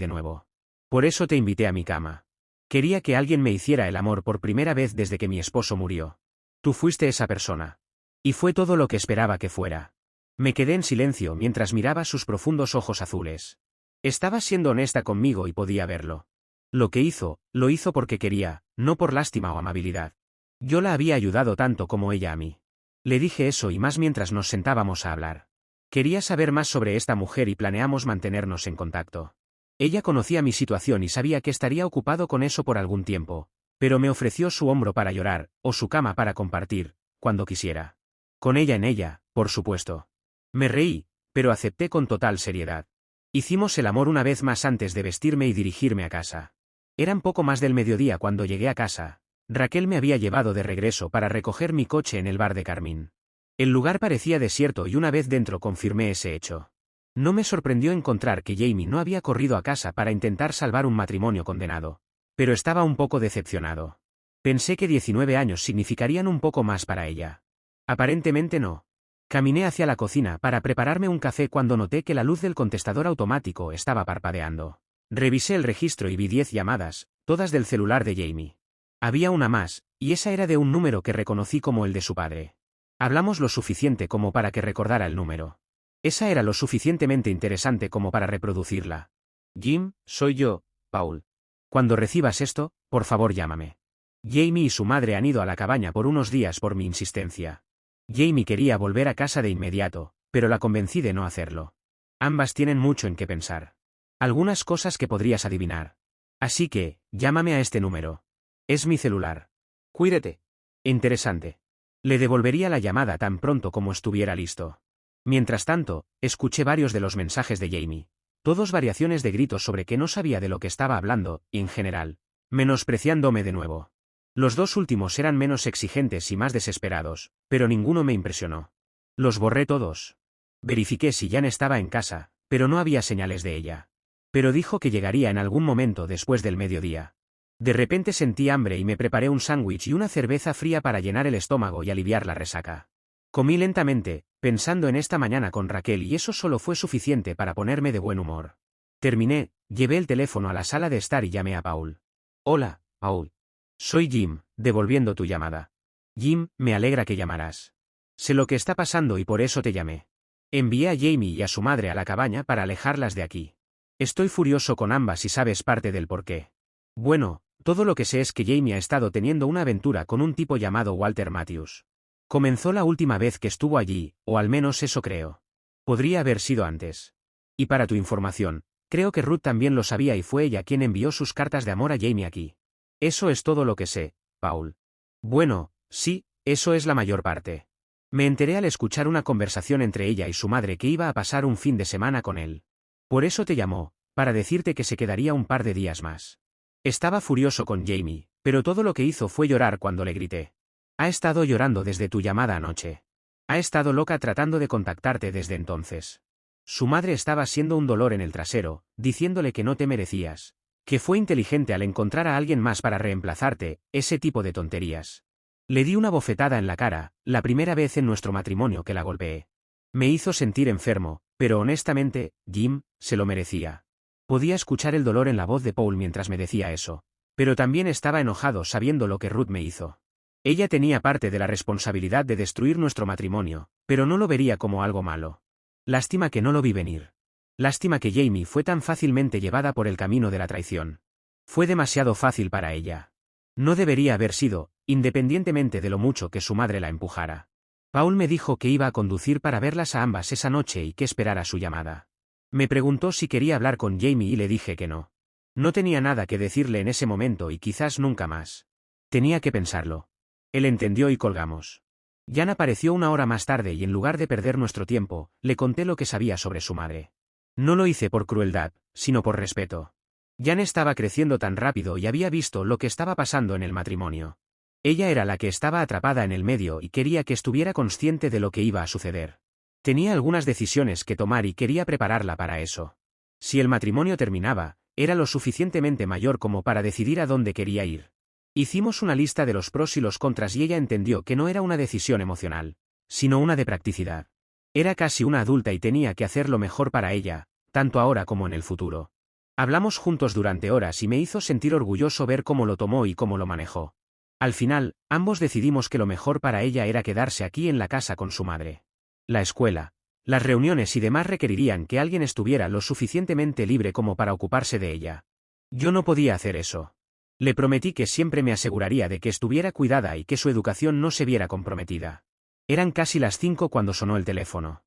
de nuevo. Por eso te invité a mi cama. Quería que alguien me hiciera el amor por primera vez desde que mi esposo murió. Tú fuiste esa persona. Y fue todo lo que esperaba que fuera. Me quedé en silencio mientras miraba sus profundos ojos azules. Estaba siendo honesta conmigo y podía verlo. Lo que hizo, lo hizo porque quería, no por lástima o amabilidad. Yo la había ayudado tanto como ella a mí. Le dije eso y más mientras nos sentábamos a hablar. Quería saber más sobre esta mujer y planeamos mantenernos en contacto. Ella conocía mi situación y sabía que estaría ocupado con eso por algún tiempo, pero me ofreció su hombro para llorar, o su cama para compartir, cuando quisiera. Con ella en ella, por supuesto. Me reí, pero acepté con total seriedad. Hicimos el amor una vez más antes de vestirme y dirigirme a casa. Eran poco más del mediodía cuando llegué a casa. Raquel me había llevado de regreso para recoger mi coche en el bar de Carmín. El lugar parecía desierto y una vez dentro confirmé ese hecho. No me sorprendió encontrar que Jamie no había corrido a casa para intentar salvar un matrimonio condenado. Pero estaba un poco decepcionado. Pensé que 19 años significarían un poco más para ella. Aparentemente no. Caminé hacia la cocina para prepararme un café cuando noté que la luz del contestador automático estaba parpadeando. Revisé el registro y vi 10 llamadas, todas del celular de Jamie. Había una más, y esa era de un número que reconocí como el de su padre. Hablamos lo suficiente como para que recordara el número. Esa era lo suficientemente interesante como para reproducirla. Jim, soy yo, Paul. Cuando recibas esto, por favor llámame. Jamie y su madre han ido a la cabaña por unos días por mi insistencia. Jamie quería volver a casa de inmediato, pero la convencí de no hacerlo. Ambas tienen mucho en qué pensar. Algunas cosas que podrías adivinar. Así que, llámame a este número. Es mi celular. Cuídate. Interesante. Le devolvería la llamada tan pronto como estuviera listo. Mientras tanto, escuché varios de los mensajes de Jamie. Todos variaciones de gritos sobre que no sabía de lo que estaba hablando, y en general, menospreciándome de nuevo. Los dos últimos eran menos exigentes y más desesperados, pero ninguno me impresionó. Los borré todos. Verifiqué si Jan estaba en casa, pero no había señales de ella. Pero dijo que llegaría en algún momento después del mediodía. De repente sentí hambre y me preparé un sándwich y una cerveza fría para llenar el estómago y aliviar la resaca. Comí lentamente, pensando en esta mañana con Raquel y eso solo fue suficiente para ponerme de buen humor. Terminé, llevé el teléfono a la sala de estar y llamé a Paul. Hola, Paul. Soy Jim, devolviendo tu llamada. Jim, me alegra que llamarás. Sé lo que está pasando y por eso te llamé. Envié a Jamie y a su madre a la cabaña para alejarlas de aquí. Estoy furioso con ambas y sabes parte del porqué. Bueno, todo lo que sé es que Jamie ha estado teniendo una aventura con un tipo llamado Walter Matthews. Comenzó la última vez que estuvo allí, o al menos eso creo. Podría haber sido antes. Y para tu información, creo que Ruth también lo sabía y fue ella quien envió sus cartas de amor a Jamie aquí. Eso es todo lo que sé, Paul. Bueno, sí, eso es la mayor parte. Me enteré al escuchar una conversación entre ella y su madre que iba a pasar un fin de semana con él. Por eso te llamó, para decirte que se quedaría un par de días más. Estaba furioso con Jamie, pero todo lo que hizo fue llorar cuando le grité. Ha estado llorando desde tu llamada anoche. Ha estado loca tratando de contactarte desde entonces. Su madre estaba siendo un dolor en el trasero, diciéndole que no te merecías. Que fue inteligente al encontrar a alguien más para reemplazarte, ese tipo de tonterías. Le di una bofetada en la cara, la primera vez en nuestro matrimonio que la golpeé. Me hizo sentir enfermo, pero honestamente, Jim, se lo merecía. Podía escuchar el dolor en la voz de Paul mientras me decía eso. Pero también estaba enojado sabiendo lo que Ruth me hizo. Ella tenía parte de la responsabilidad de destruir nuestro matrimonio, pero no lo vería como algo malo. Lástima que no lo vi venir. Lástima que Jamie fue tan fácilmente llevada por el camino de la traición. Fue demasiado fácil para ella. No debería haber sido, independientemente de lo mucho que su madre la empujara. Paul me dijo que iba a conducir para verlas a ambas esa noche y que esperara su llamada. Me preguntó si quería hablar con Jamie y le dije que no. No tenía nada que decirle en ese momento y quizás nunca más. Tenía que pensarlo. Él entendió y colgamos. Jan apareció una hora más tarde y en lugar de perder nuestro tiempo, le conté lo que sabía sobre su madre. No lo hice por crueldad, sino por respeto. Jan estaba creciendo tan rápido y había visto lo que estaba pasando en el matrimonio. Ella era la que estaba atrapada en el medio y quería que estuviera consciente de lo que iba a suceder. Tenía algunas decisiones que tomar y quería prepararla para eso. Si el matrimonio terminaba, era lo suficientemente mayor como para decidir a dónde quería ir. Hicimos una lista de los pros y los contras y ella entendió que no era una decisión emocional, sino una de practicidad. Era casi una adulta y tenía que hacer lo mejor para ella, tanto ahora como en el futuro. Hablamos juntos durante horas y me hizo sentir orgulloso ver cómo lo tomó y cómo lo manejó. Al final, ambos decidimos que lo mejor para ella era quedarse aquí en la casa con su madre. La escuela, las reuniones y demás requerirían que alguien estuviera lo suficientemente libre como para ocuparse de ella. Yo no podía hacer eso. Le prometí que siempre me aseguraría de que estuviera cuidada y que su educación no se viera comprometida. Eran casi las 5 cuando sonó el teléfono.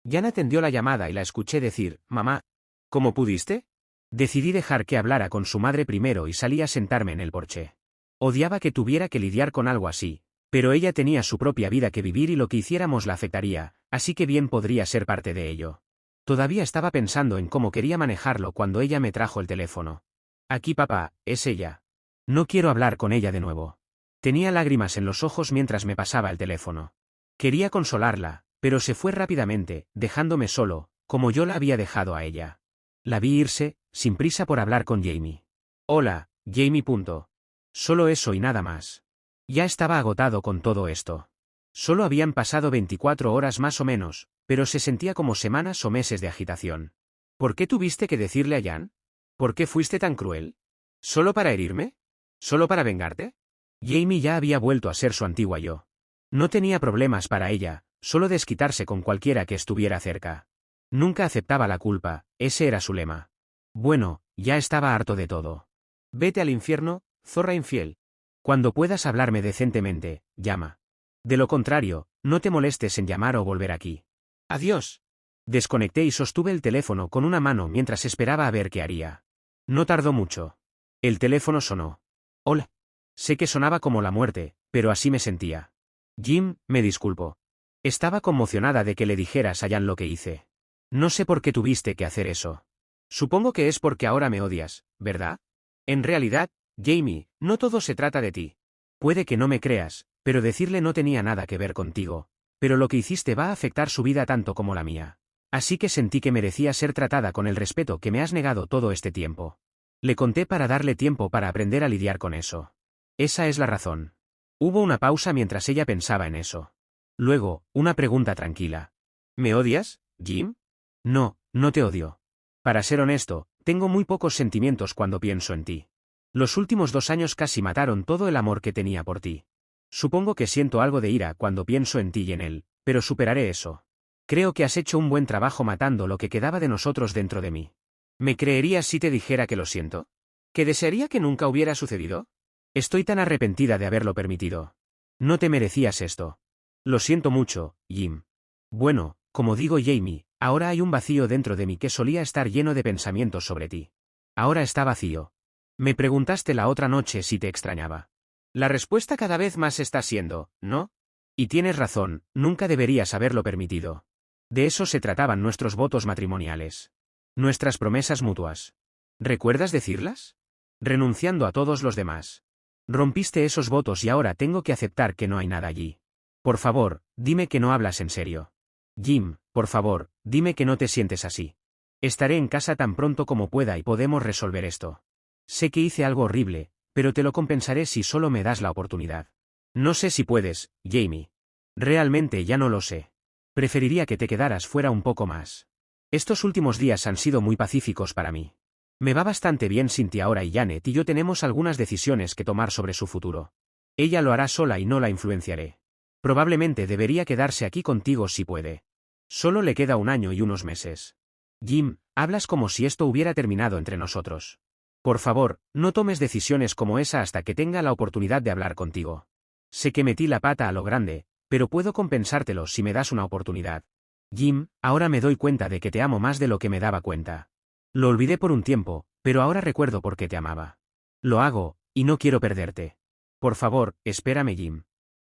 Jan atendió la llamada y la escuché decir, «Mamá, ¿cómo pudiste?» Decidí dejar que hablara con su madre primero y salí a sentarme en el porche. Odiaba que tuviera que lidiar con algo así, pero ella tenía su propia vida que vivir y lo que hiciéramos la afectaría, así que bien podría ser parte de ello. Todavía estaba pensando en cómo quería manejarlo cuando ella me trajo el teléfono. «Aquí papá, es ella. No quiero hablar con ella de nuevo». Tenía lágrimas en los ojos mientras me pasaba el teléfono. Quería consolarla, pero se fue rápidamente, dejándome solo, como yo la había dejado a ella. La vi irse, sin prisa por hablar con Jamie. «Hola, Jamie. Solo eso y nada más». Ya estaba agotado con todo esto. Solo habían pasado 24 horas más o menos, pero se sentía como semanas o meses de agitación. ¿Por qué tuviste que decirle a Jan? ¿Por qué fuiste tan cruel? ¿Solo para herirme? ¿Solo para vengarte? Jamie ya había vuelto a ser su antigua yo. No tenía problemas para ella, solo desquitarse con cualquiera que estuviera cerca. Nunca aceptaba la culpa, ese era su lema. Bueno, ya estaba harto de todo. «Vete al infierno, zorra infiel. Cuando puedas hablarme decentemente, llama. De lo contrario, no te molestes en llamar o volver aquí. Adiós». Desconecté y sostuve el teléfono con una mano mientras esperaba a ver qué haría. No tardó mucho. El teléfono sonó. «Hola». Sé que sonaba como la muerte, pero así me sentía. «Jim, me disculpo. Estaba conmocionada de que le dijeras a Jan lo que hice. No sé por qué tuviste que hacer eso. Supongo que es porque ahora me odias, ¿verdad? En realidad, Jamie, no todo se trata de ti. Puede que no me creas, pero decirle no tenía nada que ver contigo. Pero lo que hiciste va a afectar su vida tanto como la mía. Así que sentí que merecía ser tratada con el respeto que me has negado todo este tiempo». Le conté para darle tiempo para aprender a lidiar con eso. Esa es la razón. Hubo una pausa mientras ella pensaba en eso. Luego, una pregunta tranquila. «¿Me odias, Jim?» «No, no te odio. Para ser honesto, tengo muy pocos sentimientos cuando pienso en ti. Los últimos 2 años casi mataron todo el amor que tenía por ti. Supongo que siento algo de ira cuando pienso en ti y en él, pero superaré eso. Creo que has hecho un buen trabajo matando lo que quedaba de nosotros dentro de mí. ¿Me creerías si te dijera que lo siento? ¿Que desearía que nunca hubiera sucedido? Estoy tan arrepentida de haberlo permitido. No te merecías esto. Lo siento mucho, Jim. Bueno, como digo Jamie, ahora hay un vacío dentro de mí que solía estar lleno de pensamientos sobre ti. Ahora está vacío. Me preguntaste la otra noche si te extrañaba. La respuesta cada vez más está siendo, ¿no? Y tienes razón, nunca deberías haberlo permitido. De eso se trataban nuestros votos matrimoniales. Nuestras promesas mutuas. ¿Recuerdas decirlas? Renunciando a todos los demás. Rompiste esos votos y ahora tengo que aceptar que no hay nada allí. Por favor, dime que no hablas en serio. Jim, por favor, dime que no te sientes así. Estaré en casa tan pronto como pueda y podemos resolver esto. Sé que hice algo horrible, pero te lo compensaré si solo me das la oportunidad. No sé si puedes, Jamie. Realmente ya no lo sé. Preferiría que te quedaras fuera un poco más. Estos últimos días han sido muy pacíficos para mí. Me va bastante bien sin ti ahora y Janet y yo tenemos algunas decisiones que tomar sobre su futuro. Ella lo hará sola y no la influenciaré. Probablemente debería quedarse aquí contigo si puede. Solo le queda 1 año y unos meses. Jim, hablas como si esto hubiera terminado entre nosotros. Por favor, no tomes decisiones como esa hasta que tenga la oportunidad de hablar contigo. Sé que metí la pata a lo grande, pero puedo compensártelo si me das una oportunidad. Jim, ahora me doy cuenta de que te amo más de lo que me daba cuenta. Lo olvidé por un tiempo, pero ahora recuerdo por qué te amaba. Lo hago, y no quiero perderte. Por favor, espérame, Jim.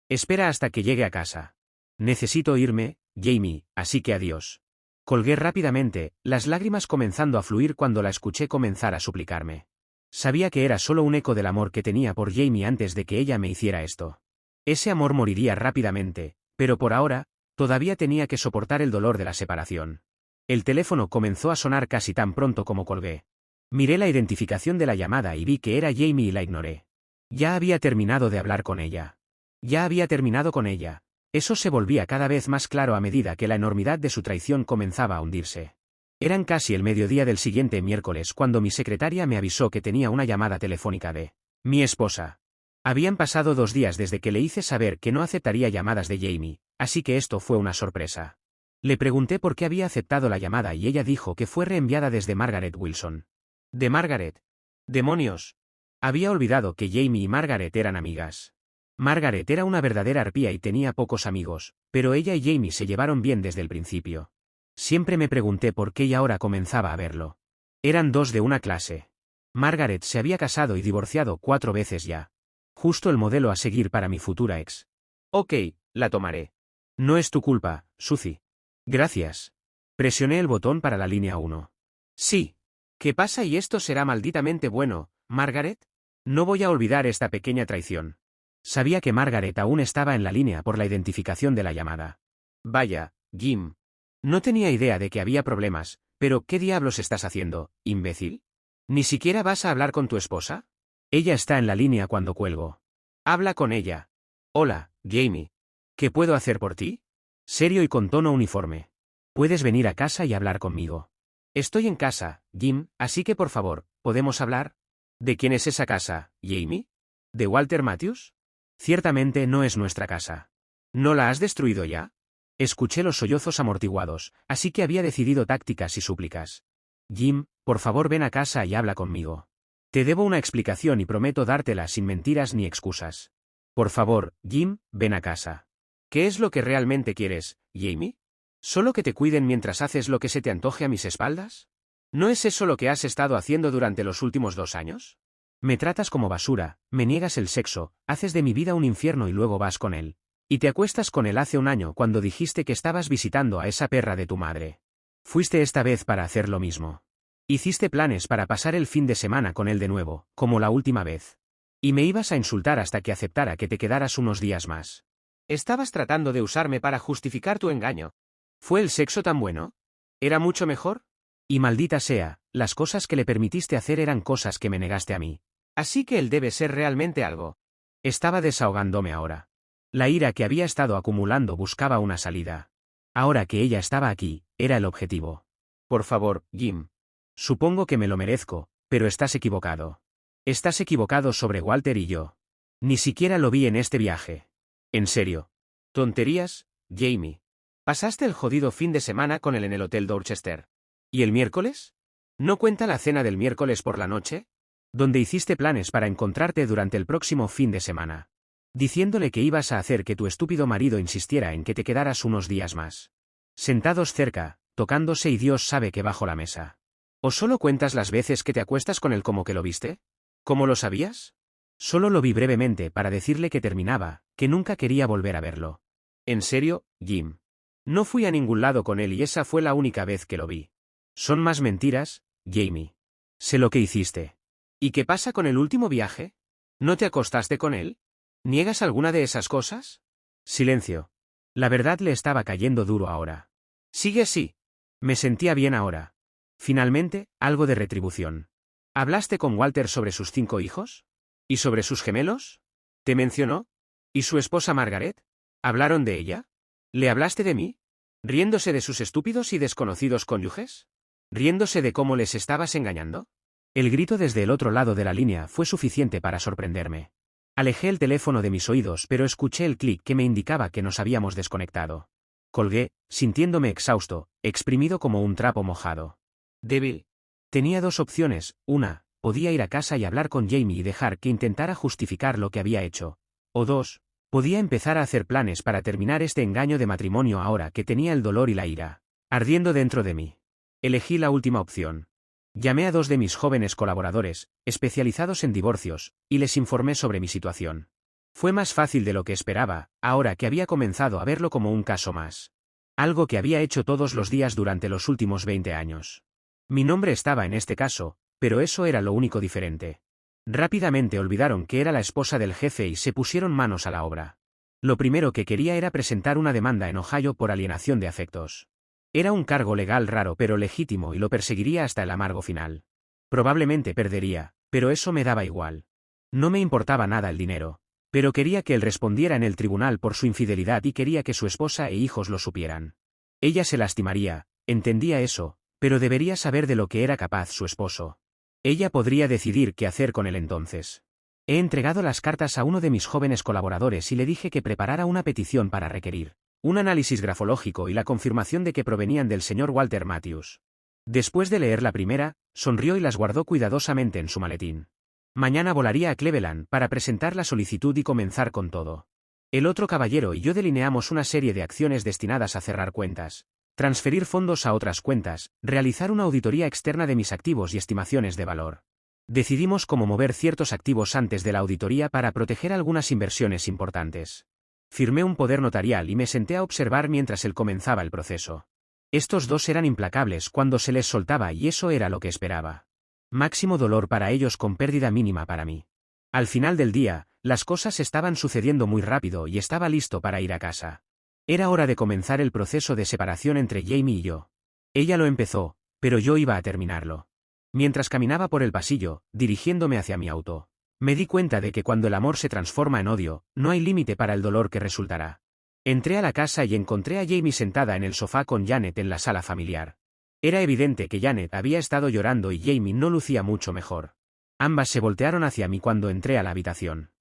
Espera hasta que llegue a casa. Necesito irme, Jamie, así que adiós. Colgué rápidamente, las lágrimas comenzando a fluir cuando la escuché comenzar a suplicarme. Sabía que era solo un eco del amor que tenía por Jamie antes de que ella me hiciera esto. Ese amor moriría rápidamente, pero por ahora, todavía tenía que soportar el dolor de la separación. El teléfono comenzó a sonar casi tan pronto como colgué. Miré la identificación de la llamada y vi que era Jamie y la ignoré. Ya había terminado de hablar con ella. Ya había terminado con ella. Eso se volvía cada vez más claro a medida que la enormidad de su traición comenzaba a hundirse. Eran casi el mediodía del siguiente miércoles cuando mi secretaria me avisó que tenía una llamada telefónica de mi esposa. Habían pasado 2 días desde que le hice saber que no aceptaría llamadas de Jamie, así que esto fue una sorpresa. Le pregunté por qué había aceptado la llamada y ella dijo que fue reenviada desde Margaret Wilson. ¿De Margaret? ¡Demonios! Había olvidado que Jamie y Margaret eran amigas. Margaret era una verdadera arpía y tenía pocos amigos, pero ella y Jamie se llevaron bien desde el principio. Siempre me pregunté por qué y ahora comenzaba a verlo. Eran 2 de una clase. Margaret se había casado y divorciado 4 veces ya. Justo el modelo a seguir para mi futura ex. Ok, la tomaré. No es tu culpa, Suzy. Gracias. Presioné el botón para la línea 1. Sí. ¿Qué pasa y esto será malditamente bueno, Margaret? No voy a olvidar esta pequeña traición. Sabía que Margaret aún estaba en la línea por la identificación de la llamada. Vaya, Jim. No tenía idea de que había problemas, pero ¿qué diablos estás haciendo, imbécil? ¿Ni siquiera vas a hablar con tu esposa? Ella está en la línea cuando cuelgo. Habla con ella. Hola, Jamie. ¿Qué puedo hacer por ti? Serio y con tono uniforme. Puedes venir a casa y hablar conmigo. Estoy en casa, Jim, así que por favor, ¿podemos hablar? ¿De quién es esa casa, Jamie? ¿De Walter Matthews? Ciertamente no es nuestra casa. ¿No la has destruido ya? Escuché los sollozos amortiguados, así que había decidido tácticas y súplicas. Jim, por favor ven a casa y habla conmigo. Te debo una explicación y prometo dártela sin mentiras ni excusas. Por favor, Jim, ven a casa. ¿Qué es lo que realmente quieres, Jamie? ¿Solo que te cuiden mientras haces lo que se te antoje a mis espaldas? ¿No es eso lo que has estado haciendo durante los últimos 2 años? Me tratas como basura, me niegas el sexo, haces de mi vida un infierno y luego vas con él. Y te acuestas con él hace 1 año cuando dijiste que estabas visitando a esa perra de tu madre. Fuiste esta vez para hacer lo mismo. Hiciste planes para pasar el fin de semana con él de nuevo, como la última vez. Y me ibas a insultar hasta que aceptara que te quedaras unos días más. Estabas tratando de usarme para justificar tu engaño. ¿Fue el sexo tan bueno? ¿Era mucho mejor? Y maldita sea, las cosas que le permitiste hacer eran cosas que me negaste a mí. Así que él debe ser realmente algo. Estaba desahogándome ahora. La ira que había estado acumulando buscaba una salida. Ahora que ella estaba aquí, era el objetivo. Por favor, Jim. Supongo que me lo merezco, pero estás equivocado. Estás equivocado sobre Walter y yo. Ni siquiera lo vi en este viaje. En serio. ¿Tonterías, Jamie? ¿Pasaste el jodido fin de semana con él en el Hotel Dorchester? ¿Y el miércoles? ¿No cuenta la cena del miércoles por la noche? Donde hiciste planes para encontrarte durante el próximo fin de semana. Diciéndole que ibas a hacer que tu estúpido marido insistiera en que te quedaras unos días más. Sentados cerca, tocándose y Dios sabe que bajo la mesa. ¿O solo cuentas las veces que te acuestas con él como que lo viste? ¿Cómo lo sabías? Solo lo vi brevemente para decirle que terminaba, que nunca quería volver a verlo. En serio, Jim. No fui a ningún lado con él y esa fue la única vez que lo vi. Son más mentiras, Jamie. Sé lo que hiciste. ¿Y qué pasa con el último viaje? ¿No te acostaste con él? ¿Niegas alguna de esas cosas? Silencio. La verdad le estaba cayendo duro ahora. Sigue así. Me sentía bien ahora. Finalmente, algo de retribución. ¿Hablaste con Walter sobre sus 5 hijos? ¿Y sobre sus gemelos? ¿Te mencionó? ¿Y su esposa Margaret? ¿Hablaron de ella? ¿Le hablaste de mí? ¿Riéndose de sus estúpidos y desconocidos cónyuges? ¿Riéndose de cómo les estabas engañando? El grito desde el otro lado de la línea fue suficiente para sorprenderme. Alejé el teléfono de mis oídos, pero escuché el clic que me indicaba que nos habíamos desconectado. Colgué, sintiéndome exhausto, exprimido como un trapo mojado. Débil. Tenía dos opciones: una, podía ir a casa y hablar con Jamie y dejar que intentara justificar lo que había hecho. O dos, podía empezar a hacer planes para terminar este engaño de matrimonio ahora que tenía el dolor y la ira ardiendo dentro de mí. Elegí la última opción. Llamé a dos de mis jóvenes colaboradores, especializados en divorcios, y les informé sobre mi situación. Fue más fácil de lo que esperaba, ahora que había comenzado a verlo como un caso más. Algo que había hecho todos los días durante los últimos 20 años. Mi nombre estaba en este caso, pero eso era lo único diferente. Rápidamente olvidaron que era la esposa del jefe y se pusieron manos a la obra. Lo primero que quería era presentar una demanda en Ohio por alienación de afectos. Era un cargo legal raro pero legítimo y lo perseguiría hasta el amargo final. Probablemente perdería, pero eso me daba igual. No me importaba nada el dinero, pero quería que él respondiera en el tribunal por su infidelidad y quería que su esposa e hijos lo supieran. Ella se lastimaría, entendía eso, pero debería saber de lo que era capaz su esposo. Ella podría decidir qué hacer con él entonces. He entregado las cartas a uno de mis jóvenes colaboradores y le dije que preparara una petición para requerir un análisis grafológico y la confirmación de que provenían del señor Walter Matthews. Después de leer la primera, sonrió y las guardó cuidadosamente en su maletín. Mañana volaría a Cleveland para presentar la solicitud y comenzar con todo. El otro caballero y yo delineamos una serie de acciones destinadas a cerrar cuentas, transferir fondos a otras cuentas, realizar una auditoría externa de mis activos y estimaciones de valor. Decidimos cómo mover ciertos activos antes de la auditoría para proteger algunas inversiones importantes. Firmé un poder notarial y me senté a observar mientras él comenzaba el proceso. Estos dos eran implacables cuando se les soltaba y eso era lo que esperaba. Máximo dolor para ellos con pérdida mínima para mí. Al final del día, las cosas estaban sucediendo muy rápido y estaba listo para ir a casa. Era hora de comenzar el proceso de separación entre Jamie y yo. Ella lo empezó, pero yo iba a terminarlo. Mientras caminaba por el pasillo, dirigiéndome hacia mi auto, me di cuenta de que cuando el amor se transforma en odio, no hay límite para el dolor que resultará. Entré a la casa y encontré a Jamie sentada en el sofá con Janet en la sala familiar. Era evidente que Janet había estado llorando y Jamie no lucía mucho mejor. Ambas se voltearon hacia mí cuando entré a la habitación.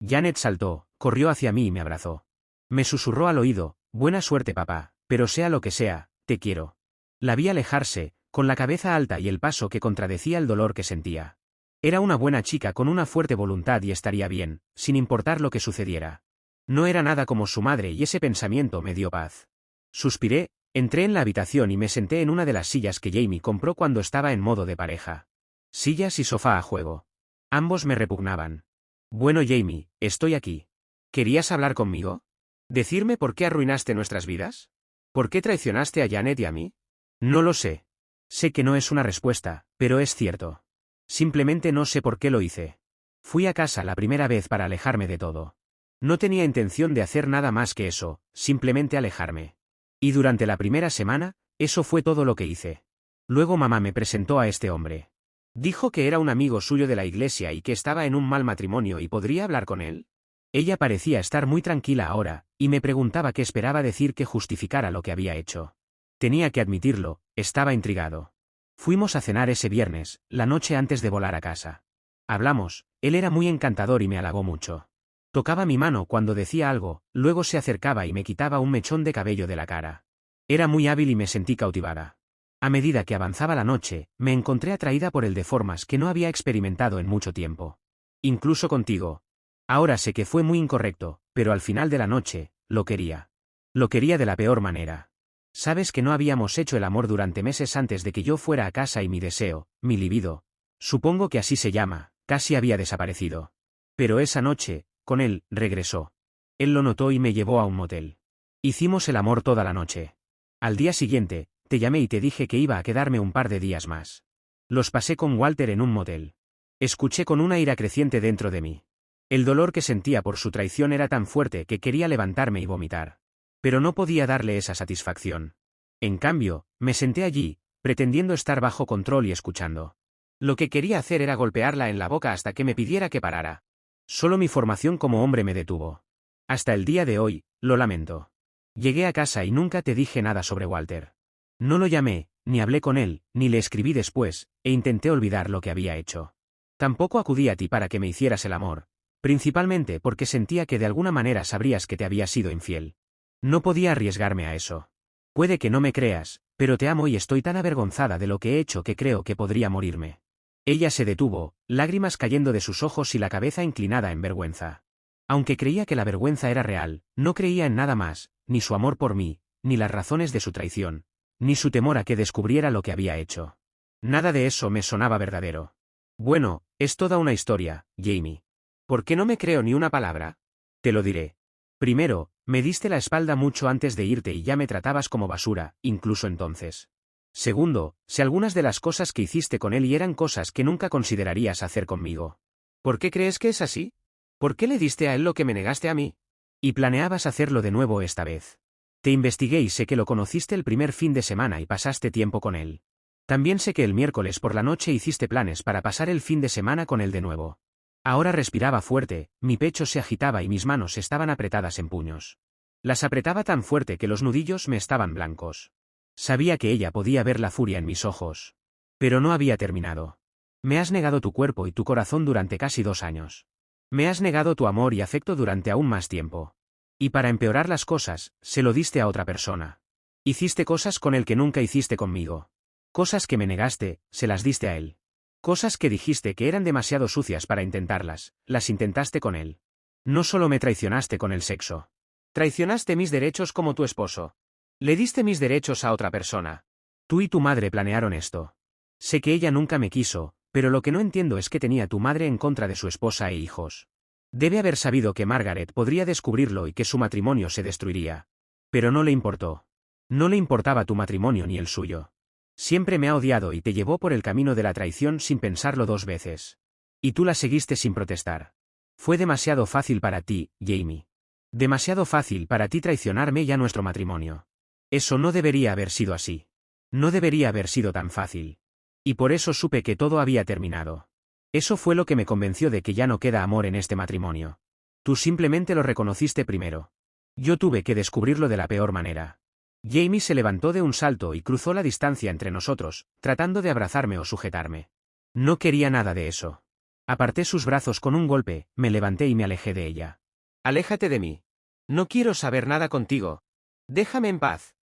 Janet saltó, corrió hacia mí y me abrazó. Me susurró al oído: «Buena suerte, papá, pero sea lo que sea, te quiero». La vi alejarse, con la cabeza alta y el paso que contradecía el dolor que sentía. Era una buena chica con una fuerte voluntad y estaría bien, sin importar lo que sucediera. No era nada como su madre y ese pensamiento me dio paz. Suspiré, entré en la habitación y me senté en una de las sillas que Jamie compró cuando estaba en modo de pareja. Sillas y sofá a juego. Ambos me repugnaban. «Bueno, Jamie, estoy aquí. ¿Querías hablar conmigo? ¿Decirme por qué arruinaste nuestras vidas? ¿Por qué traicionaste a Janet y a mí?» «No lo sé. Sé que no es una respuesta, pero es cierto. Simplemente no sé por qué lo hice. Fui a casa la primera vez para alejarme de todo. No tenía intención de hacer nada más que eso, simplemente alejarme. Y durante la primera semana, eso fue todo lo que hice. Luego mamá me presentó a este hombre. Dijo que era un amigo suyo de la iglesia y que estaba en un mal matrimonio y podría hablar con él. Ella parecía estar muy tranquila ahora, y me preguntaba qué esperaba decir que justificara lo que había hecho. Tenía que admitirlo, estaba intrigado. Fuimos a cenar ese viernes, la noche antes de volar a casa. Hablamos, él era muy encantador y me halagó mucho. Tocaba mi mano cuando decía algo, luego se acercaba y me quitaba un mechón de cabello de la cara. Era muy hábil y me sentí cautivada. A medida que avanzaba la noche, me encontré atraída por él de formas que no había experimentado en mucho tiempo. Incluso contigo. Ahora sé que fue muy incorrecto, pero al final de la noche, lo quería. Lo quería de la peor manera. Sabes que no habíamos hecho el amor durante meses antes de que yo fuera a casa y mi deseo, mi libido, supongo que así se llama, casi había desaparecido. Pero esa noche, con él, regresó. Él lo notó y me llevó a un motel. Hicimos el amor toda la noche. Al día siguiente, te llamé y te dije que iba a quedarme un par de días más. Los pasé con Walter en un motel. Escuché con una ira creciente dentro de mí. El dolor que sentía por su traición era tan fuerte que quería levantarme y vomitar. Pero no podía darle esa satisfacción. En cambio, me senté allí, pretendiendo estar bajo control y escuchando. Lo que quería hacer era golpearla en la boca hasta que me pidiera que parara. Solo mi formación como hombre me detuvo. Hasta el día de hoy, lo lamento. Llegué a casa y nunca te dije nada sobre Walter. No lo llamé, ni hablé con él, ni le escribí después, e intenté olvidar lo que había hecho. Tampoco acudí a ti para que me hicieras el amor, principalmente porque sentía que de alguna manera sabrías que te había sido infiel. No podía arriesgarme a eso. Puede que no me creas, pero te amo y estoy tan avergonzada de lo que he hecho que creo que podría morirme. Ella se detuvo, lágrimas cayendo de sus ojos y la cabeza inclinada en vergüenza. Aunque creía que la vergüenza era real, no creía en nada más, ni su amor por mí, ni las razones de su traición, ni su temor a que descubriera lo que había hecho. Nada de eso me sonaba verdadero. Bueno, es toda una historia, Jamie. ¿Por qué no me creo ni una palabra? Te lo diré. Primero, me diste la espalda mucho antes de irte y ya me tratabas como basura, incluso entonces. Segundo, sé algunas de las cosas que hiciste con él y eran cosas que nunca considerarías hacer conmigo. ¿Por qué crees que es así? ¿Por qué le diste a él lo que me negaste a mí? Y planeabas hacerlo de nuevo esta vez. Te investigué y sé que lo conociste el primer fin de semana y pasaste tiempo con él. También sé que el miércoles por la noche hiciste planes para pasar el fin de semana con él de nuevo. Ahora respiraba fuerte, mi pecho se agitaba y mis manos estaban apretadas en puños. Las apretaba tan fuerte que los nudillos me estaban blancos. Sabía que ella podía ver la furia en mis ojos. Pero no había terminado. Me has negado tu cuerpo y tu corazón durante casi 2 años. Me has negado tu amor y afecto durante aún más tiempo. Y para empeorar las cosas, se lo diste a otra persona. Hiciste cosas con él que nunca hiciste conmigo. Cosas que me negaste, se las diste a él. Cosas que dijiste que eran demasiado sucias para intentarlas, las intentaste con él. No solo me traicionaste con el sexo. Traicionaste mis derechos como tu esposo. Le diste mis derechos a otra persona. Tú y tu madre planearon esto. Sé que ella nunca me quiso, pero lo que no entiendo es que tenía tu madre en contra de su esposa e hijos. Debe haber sabido que Margaret podría descubrirlo y que su matrimonio se destruiría. Pero no le importó. No le importaba tu matrimonio ni el suyo. Siempre me ha odiado y te llevó por el camino de la traición sin pensarlo 2 veces. Y tú la seguiste sin protestar. Fue demasiado fácil para ti, Jamie. Demasiado fácil para ti traicionarme y a nuestro matrimonio. Eso no debería haber sido así. No debería haber sido tan fácil. Y por eso supe que todo había terminado. Eso fue lo que me convenció de que ya no queda amor en este matrimonio. Tú simplemente lo reconociste primero. Yo tuve que descubrirlo de la peor manera. Jamie se levantó de un salto y cruzó la distancia entre nosotros, tratando de abrazarme o sujetarme. No quería nada de eso. Aparté sus brazos con un golpe, me levanté y me alejé de ella. Aléjate de mí. No quiero saber nada contigo. Déjame en paz.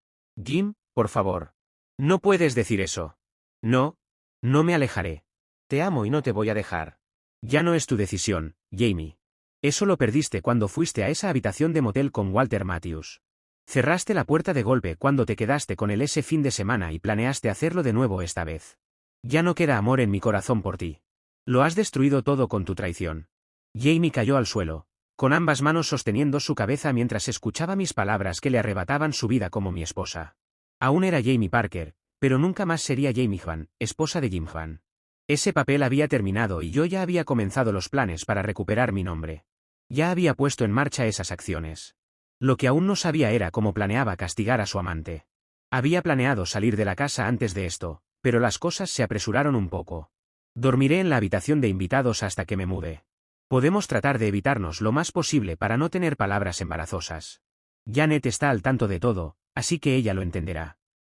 Jim, por favor. No puedes decir eso. No. No me alejaré. Te amo y no te voy a dejar. Ya no es tu decisión, Jamie. Eso lo perdiste cuando fuiste a esa habitación de motel con Walter Matthews. Cerraste la puerta de golpe cuando te quedaste con él ese fin de semana y planeaste hacerlo de nuevo esta vez. Ya no queda amor en mi corazón por ti. Lo has destruido todo con tu traición. Jamie cayó al suelo, con ambas manos sosteniendo su cabeza mientras escuchaba mis palabras que le arrebataban su vida como mi esposa. Aún era Jamie Parker, pero nunca más sería Jamie Hwan, esposa de Jim Hwan. Ese papel había terminado y yo ya había comenzado los planes para recuperar mi nombre. Ya había puesto en marcha esas acciones. Lo que aún no sabía era cómo planeaba castigar a su amante. Había planeado salir de la casa antes de esto, pero las cosas se apresuraron un poco. Dormiré en la habitación de invitados hasta que me mude. Podemos tratar de evitarnos lo más posible para no tener palabras embarazosas. Janet está al tanto de todo, así que ella lo entenderá.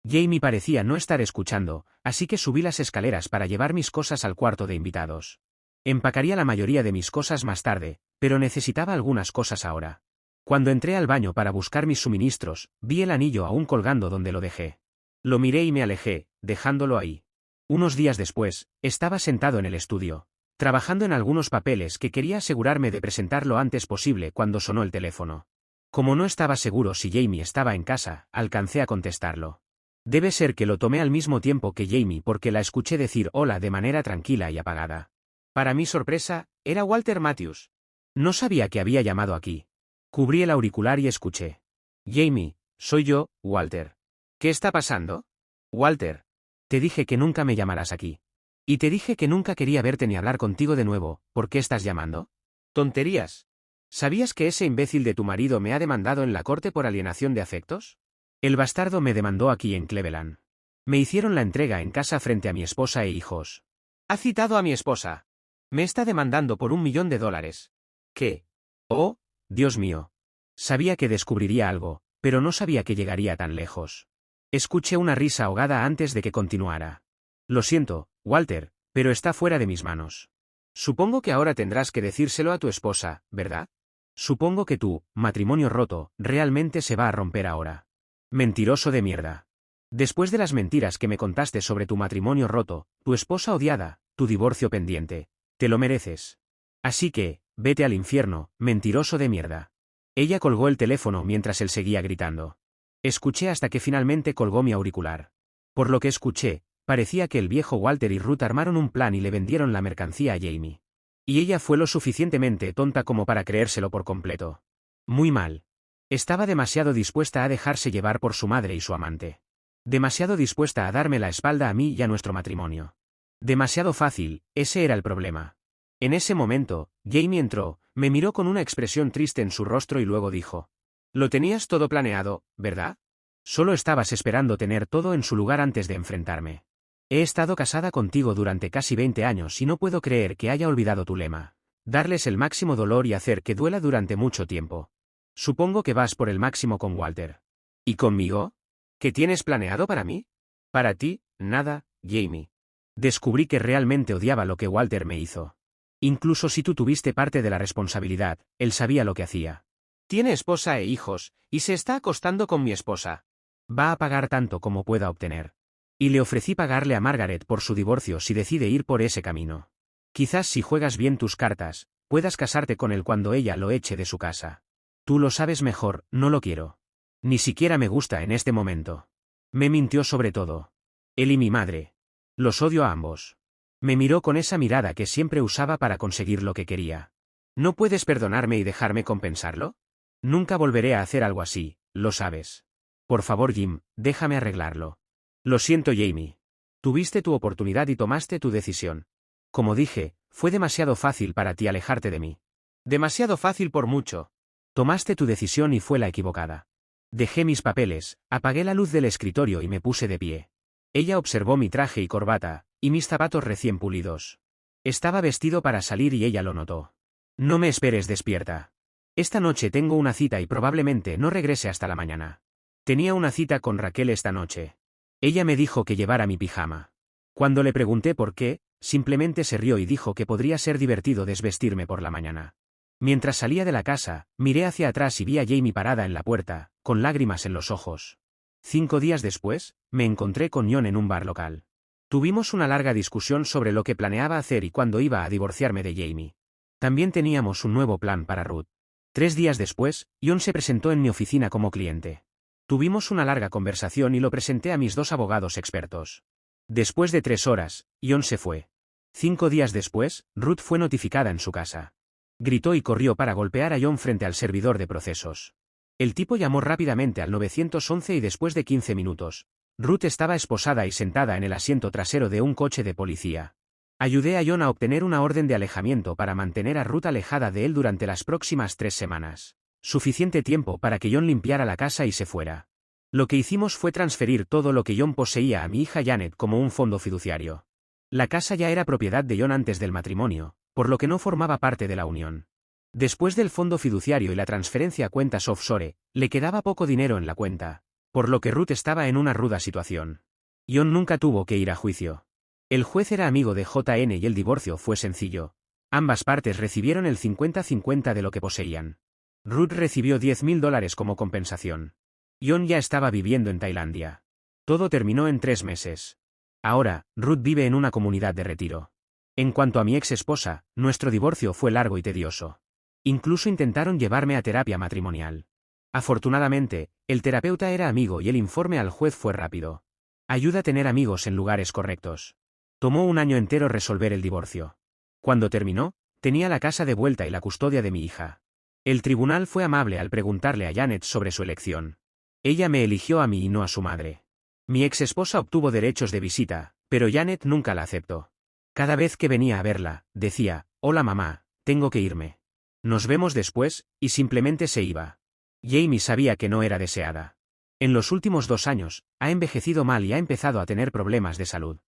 Jamie parecía no estar escuchando, así que subí las escaleras para llevar mis cosas al cuarto de invitados. Empacaría la mayoría de mis cosas más tarde, pero necesitaba algunas cosas ahora. Cuando entré al baño para buscar mis suministros, vi el anillo aún colgando donde lo dejé. Lo miré y me alejé, dejándolo ahí. Unos días después, estaba sentado en el estudio, trabajando en algunos papeles que quería asegurarme de presentar lo antes posible cuando sonó el teléfono. Como no estaba seguro si Jamie estaba en casa, alcancé a contestarlo. Debe ser que lo tomé al mismo tiempo que Jamie porque la escuché decir hola de manera tranquila y apagada. Para mi sorpresa, era Walter Matthews. No sabía que había llamado aquí. Cubrí el auricular y escuché. Jamie, soy yo, Walter. ¿Qué está pasando? Walter. Te dije que nunca me llamarás aquí. Y te dije que nunca quería verte ni hablar contigo de nuevo, ¿por qué estás llamando? Tonterías. ¿Sabías que ese imbécil de tu marido me ha demandado en la corte por alienación de afectos? El bastardo me demandó aquí en Cleveland. Me hicieron la entrega en casa frente a mi esposa e hijos. Ha citado a mi esposa. Me está demandando por $1.000.000. ¿Qué? Oh, Dios mío. Sabía que descubriría algo, pero no sabía que llegaría tan lejos. Escuché una risa ahogada antes de que continuara. Lo siento, Walter, pero está fuera de mis manos. Supongo que ahora tendrás que decírselo a tu esposa, ¿verdad? Supongo que tu matrimonio roto realmente se va a romper ahora. Mentiroso de mierda. Después de las mentiras que me contaste sobre tu matrimonio roto, tu esposa odiada, tu divorcio pendiente, te lo mereces. Así que, vete al infierno, mentiroso de mierda. Ella colgó el teléfono mientras él seguía gritando. Escuché hasta que finalmente colgó mi auricular. Por lo que escuché, parecía que el viejo Walter y Ruth armaron un plan y le vendieron la mercancía a Jamie. Y ella fue lo suficientemente tonta como para creérselo por completo. Muy mal. Estaba demasiado dispuesta a dejarse llevar por su madre y su amante. Demasiado dispuesta a darme la espalda a mí y a nuestro matrimonio. Demasiado fácil, ese era el problema. En ese momento, Jamie entró, me miró con una expresión triste en su rostro y luego dijo: «Lo tenías todo planeado, ¿verdad? Solo estabas esperando tener todo en su lugar antes de enfrentarme. He estado casada contigo durante casi 20 años y no puedo creer que haya olvidado tu lema. Darles el máximo dolor y hacer que duela durante mucho tiempo. Supongo que vas por el máximo con Walter. ¿Y conmigo? ¿Qué tienes planeado para mí? Para ti, nada, Jamie. Descubrí que realmente odiaba lo que Walter me hizo. Incluso si tú tuviste parte de la responsabilidad, él sabía lo que hacía. Tiene esposa e hijos, y se está acostando con mi esposa. Va a pagar tanto como pueda obtener. Y le ofrecí pagarle a Margaret por su divorcio si decide ir por ese camino. Quizás si juegas bien tus cartas, puedas casarte con él cuando ella lo eche de su casa. Tú lo sabes mejor, no lo quiero. Ni siquiera me gusta en este momento. Me mintió sobre todo. Él y mi madre. Los odio a ambos. Me miró con esa mirada que siempre usaba para conseguir lo que quería. ¿No puedes perdonarme y dejarme compensarlo? Nunca volveré a hacer algo así, lo sabes. Por favor, Jim, déjame arreglarlo. Lo siento, Jamie. Tuviste tu oportunidad y tomaste tu decisión. Como dije, fue demasiado fácil para ti alejarte de mí. Demasiado fácil por mucho. Tomaste tu decisión y fue la equivocada. Dejé mis papeles, apagué la luz del escritorio y me puse de pie. Ella observó mi traje y corbata, y mis zapatos recién pulidos. Estaba vestido para salir y ella lo notó. No me esperes despierta. Esta noche tengo una cita y probablemente no regrese hasta la mañana. Tenía una cita con Raquel esta noche. Ella me dijo que llevara mi pijama. Cuando le pregunté por qué, simplemente se rió y dijo que podría ser divertido desvestirme por la mañana. Mientras salía de la casa, miré hacia atrás y vi a Jamie parada en la puerta, con lágrimas en los ojos. 5 días después, me encontré con John en un bar local. Tuvimos una larga discusión sobre lo que planeaba hacer y cuándo iba a divorciarme de Jamie. También teníamos un nuevo plan para Ruth. 3 días después, John se presentó en mi oficina como cliente. Tuvimos una larga conversación y lo presenté a mis 2 abogados expertos. Después de 3 horas, John se fue. 5 días después, Ruth fue notificada en su casa. Gritó y corrió para golpear a John frente al servidor de procesos. El tipo llamó rápidamente al 911 y después de 15 minutos, Ruth estaba esposada y sentada en el asiento trasero de un coche de policía. Ayudé a John a obtener una orden de alejamiento para mantener a Ruth alejada de él durante las próximas 3 semanas. Suficiente tiempo para que John limpiara la casa y se fuera. Lo que hicimos fue transferir todo lo que John poseía a mi hija Janet como un fondo fiduciario. La casa ya era propiedad de John antes del matrimonio, por lo que no formaba parte de la unión. Después del fondo fiduciario y la transferencia a cuentas offshore, le quedaba poco dinero en la cuenta, por lo que Ruth estaba en una ruda situación. John nunca tuvo que ir a juicio. El juez era amigo de JN y el divorcio fue sencillo. Ambas partes recibieron el 50-50 de lo que poseían. Ruth recibió $10,000 como compensación. John ya estaba viviendo en Tailandia. Todo terminó en 3 meses. Ahora, Ruth vive en una comunidad de retiro. En cuanto a mi ex esposa, nuestro divorcio fue largo y tedioso. Incluso intentaron llevarme a terapia matrimonial. Afortunadamente, el terapeuta era amigo y el informe al juez fue rápido. Ayuda a tener amigos en lugares correctos. Tomó un año entero resolver el divorcio. Cuando terminó, tenía la casa de vuelta y la custodia de mi hija. El tribunal fue amable al preguntarle a Janet sobre su elección. Ella me eligió a mí y no a su madre. Mi ex esposa obtuvo derechos de visita, pero Janet nunca la aceptó. Cada vez que venía a verla, decía: «Hola mamá, tengo que irme. Nos vemos después», y simplemente se iba. Jamie sabía que no era deseada. En los últimos 2 años, ha envejecido mal y ha empezado a tener problemas de salud.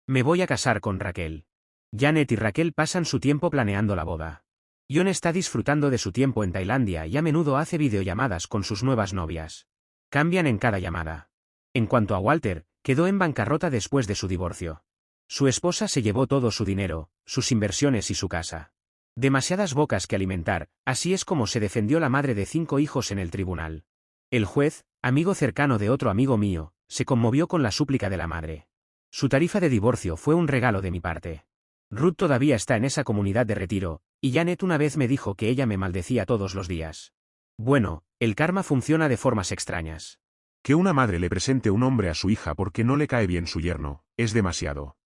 Me voy a casar con Raquel. Janet y Raquel pasan su tiempo planeando la boda. John está disfrutando de su tiempo en Tailandia y a menudo hace videollamadas con sus nuevas novias. Cambian en cada llamada. En cuanto a Walter, quedó en bancarrota después de su divorcio. Su esposa se llevó todo su dinero, sus inversiones y su casa. Demasiadas bocas que alimentar, así es como se defendió la madre de 5 hijos en el tribunal. El juez, amigo cercano de otro amigo mío, se conmovió con la súplica de la madre. Su tarifa de divorcio fue un regalo de mi parte. Ruth todavía está en esa comunidad de retiro, y Janet una vez me dijo que ella me maldecía todos los días. Bueno, el karma funciona de formas extrañas. Que una madre le presente un hombre a su hija porque no le cae bien su yerno, es demasiado.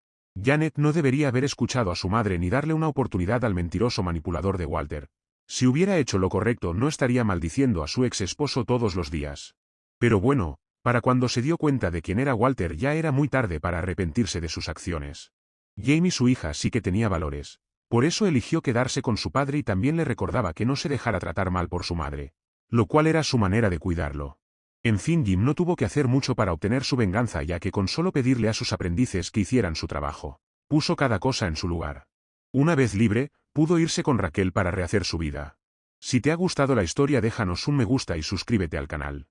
Janet no debería haber escuchado a su madre ni darle una oportunidad al mentiroso manipulador de Walter. Si hubiera hecho lo correcto no estaría maldiciendo a su ex esposo todos los días. Pero bueno, para cuando se dio cuenta de quién era Walter ya era muy tarde para arrepentirse de sus acciones. Jamie, su hija, sí que tenía valores. Por eso eligió quedarse con su padre y también le recordaba que no se dejara tratar mal por su madre. Lo cual era su manera de cuidarlo. En fin, Jim no tuvo que hacer mucho para obtener su venganza, ya que con solo pedirle a sus aprendices que hicieran su trabajo, puso cada cosa en su lugar. Una vez libre, pudo irse con Raquel para rehacer su vida. Si te ha gustado la historia, déjanos un me gusta y suscríbete al canal.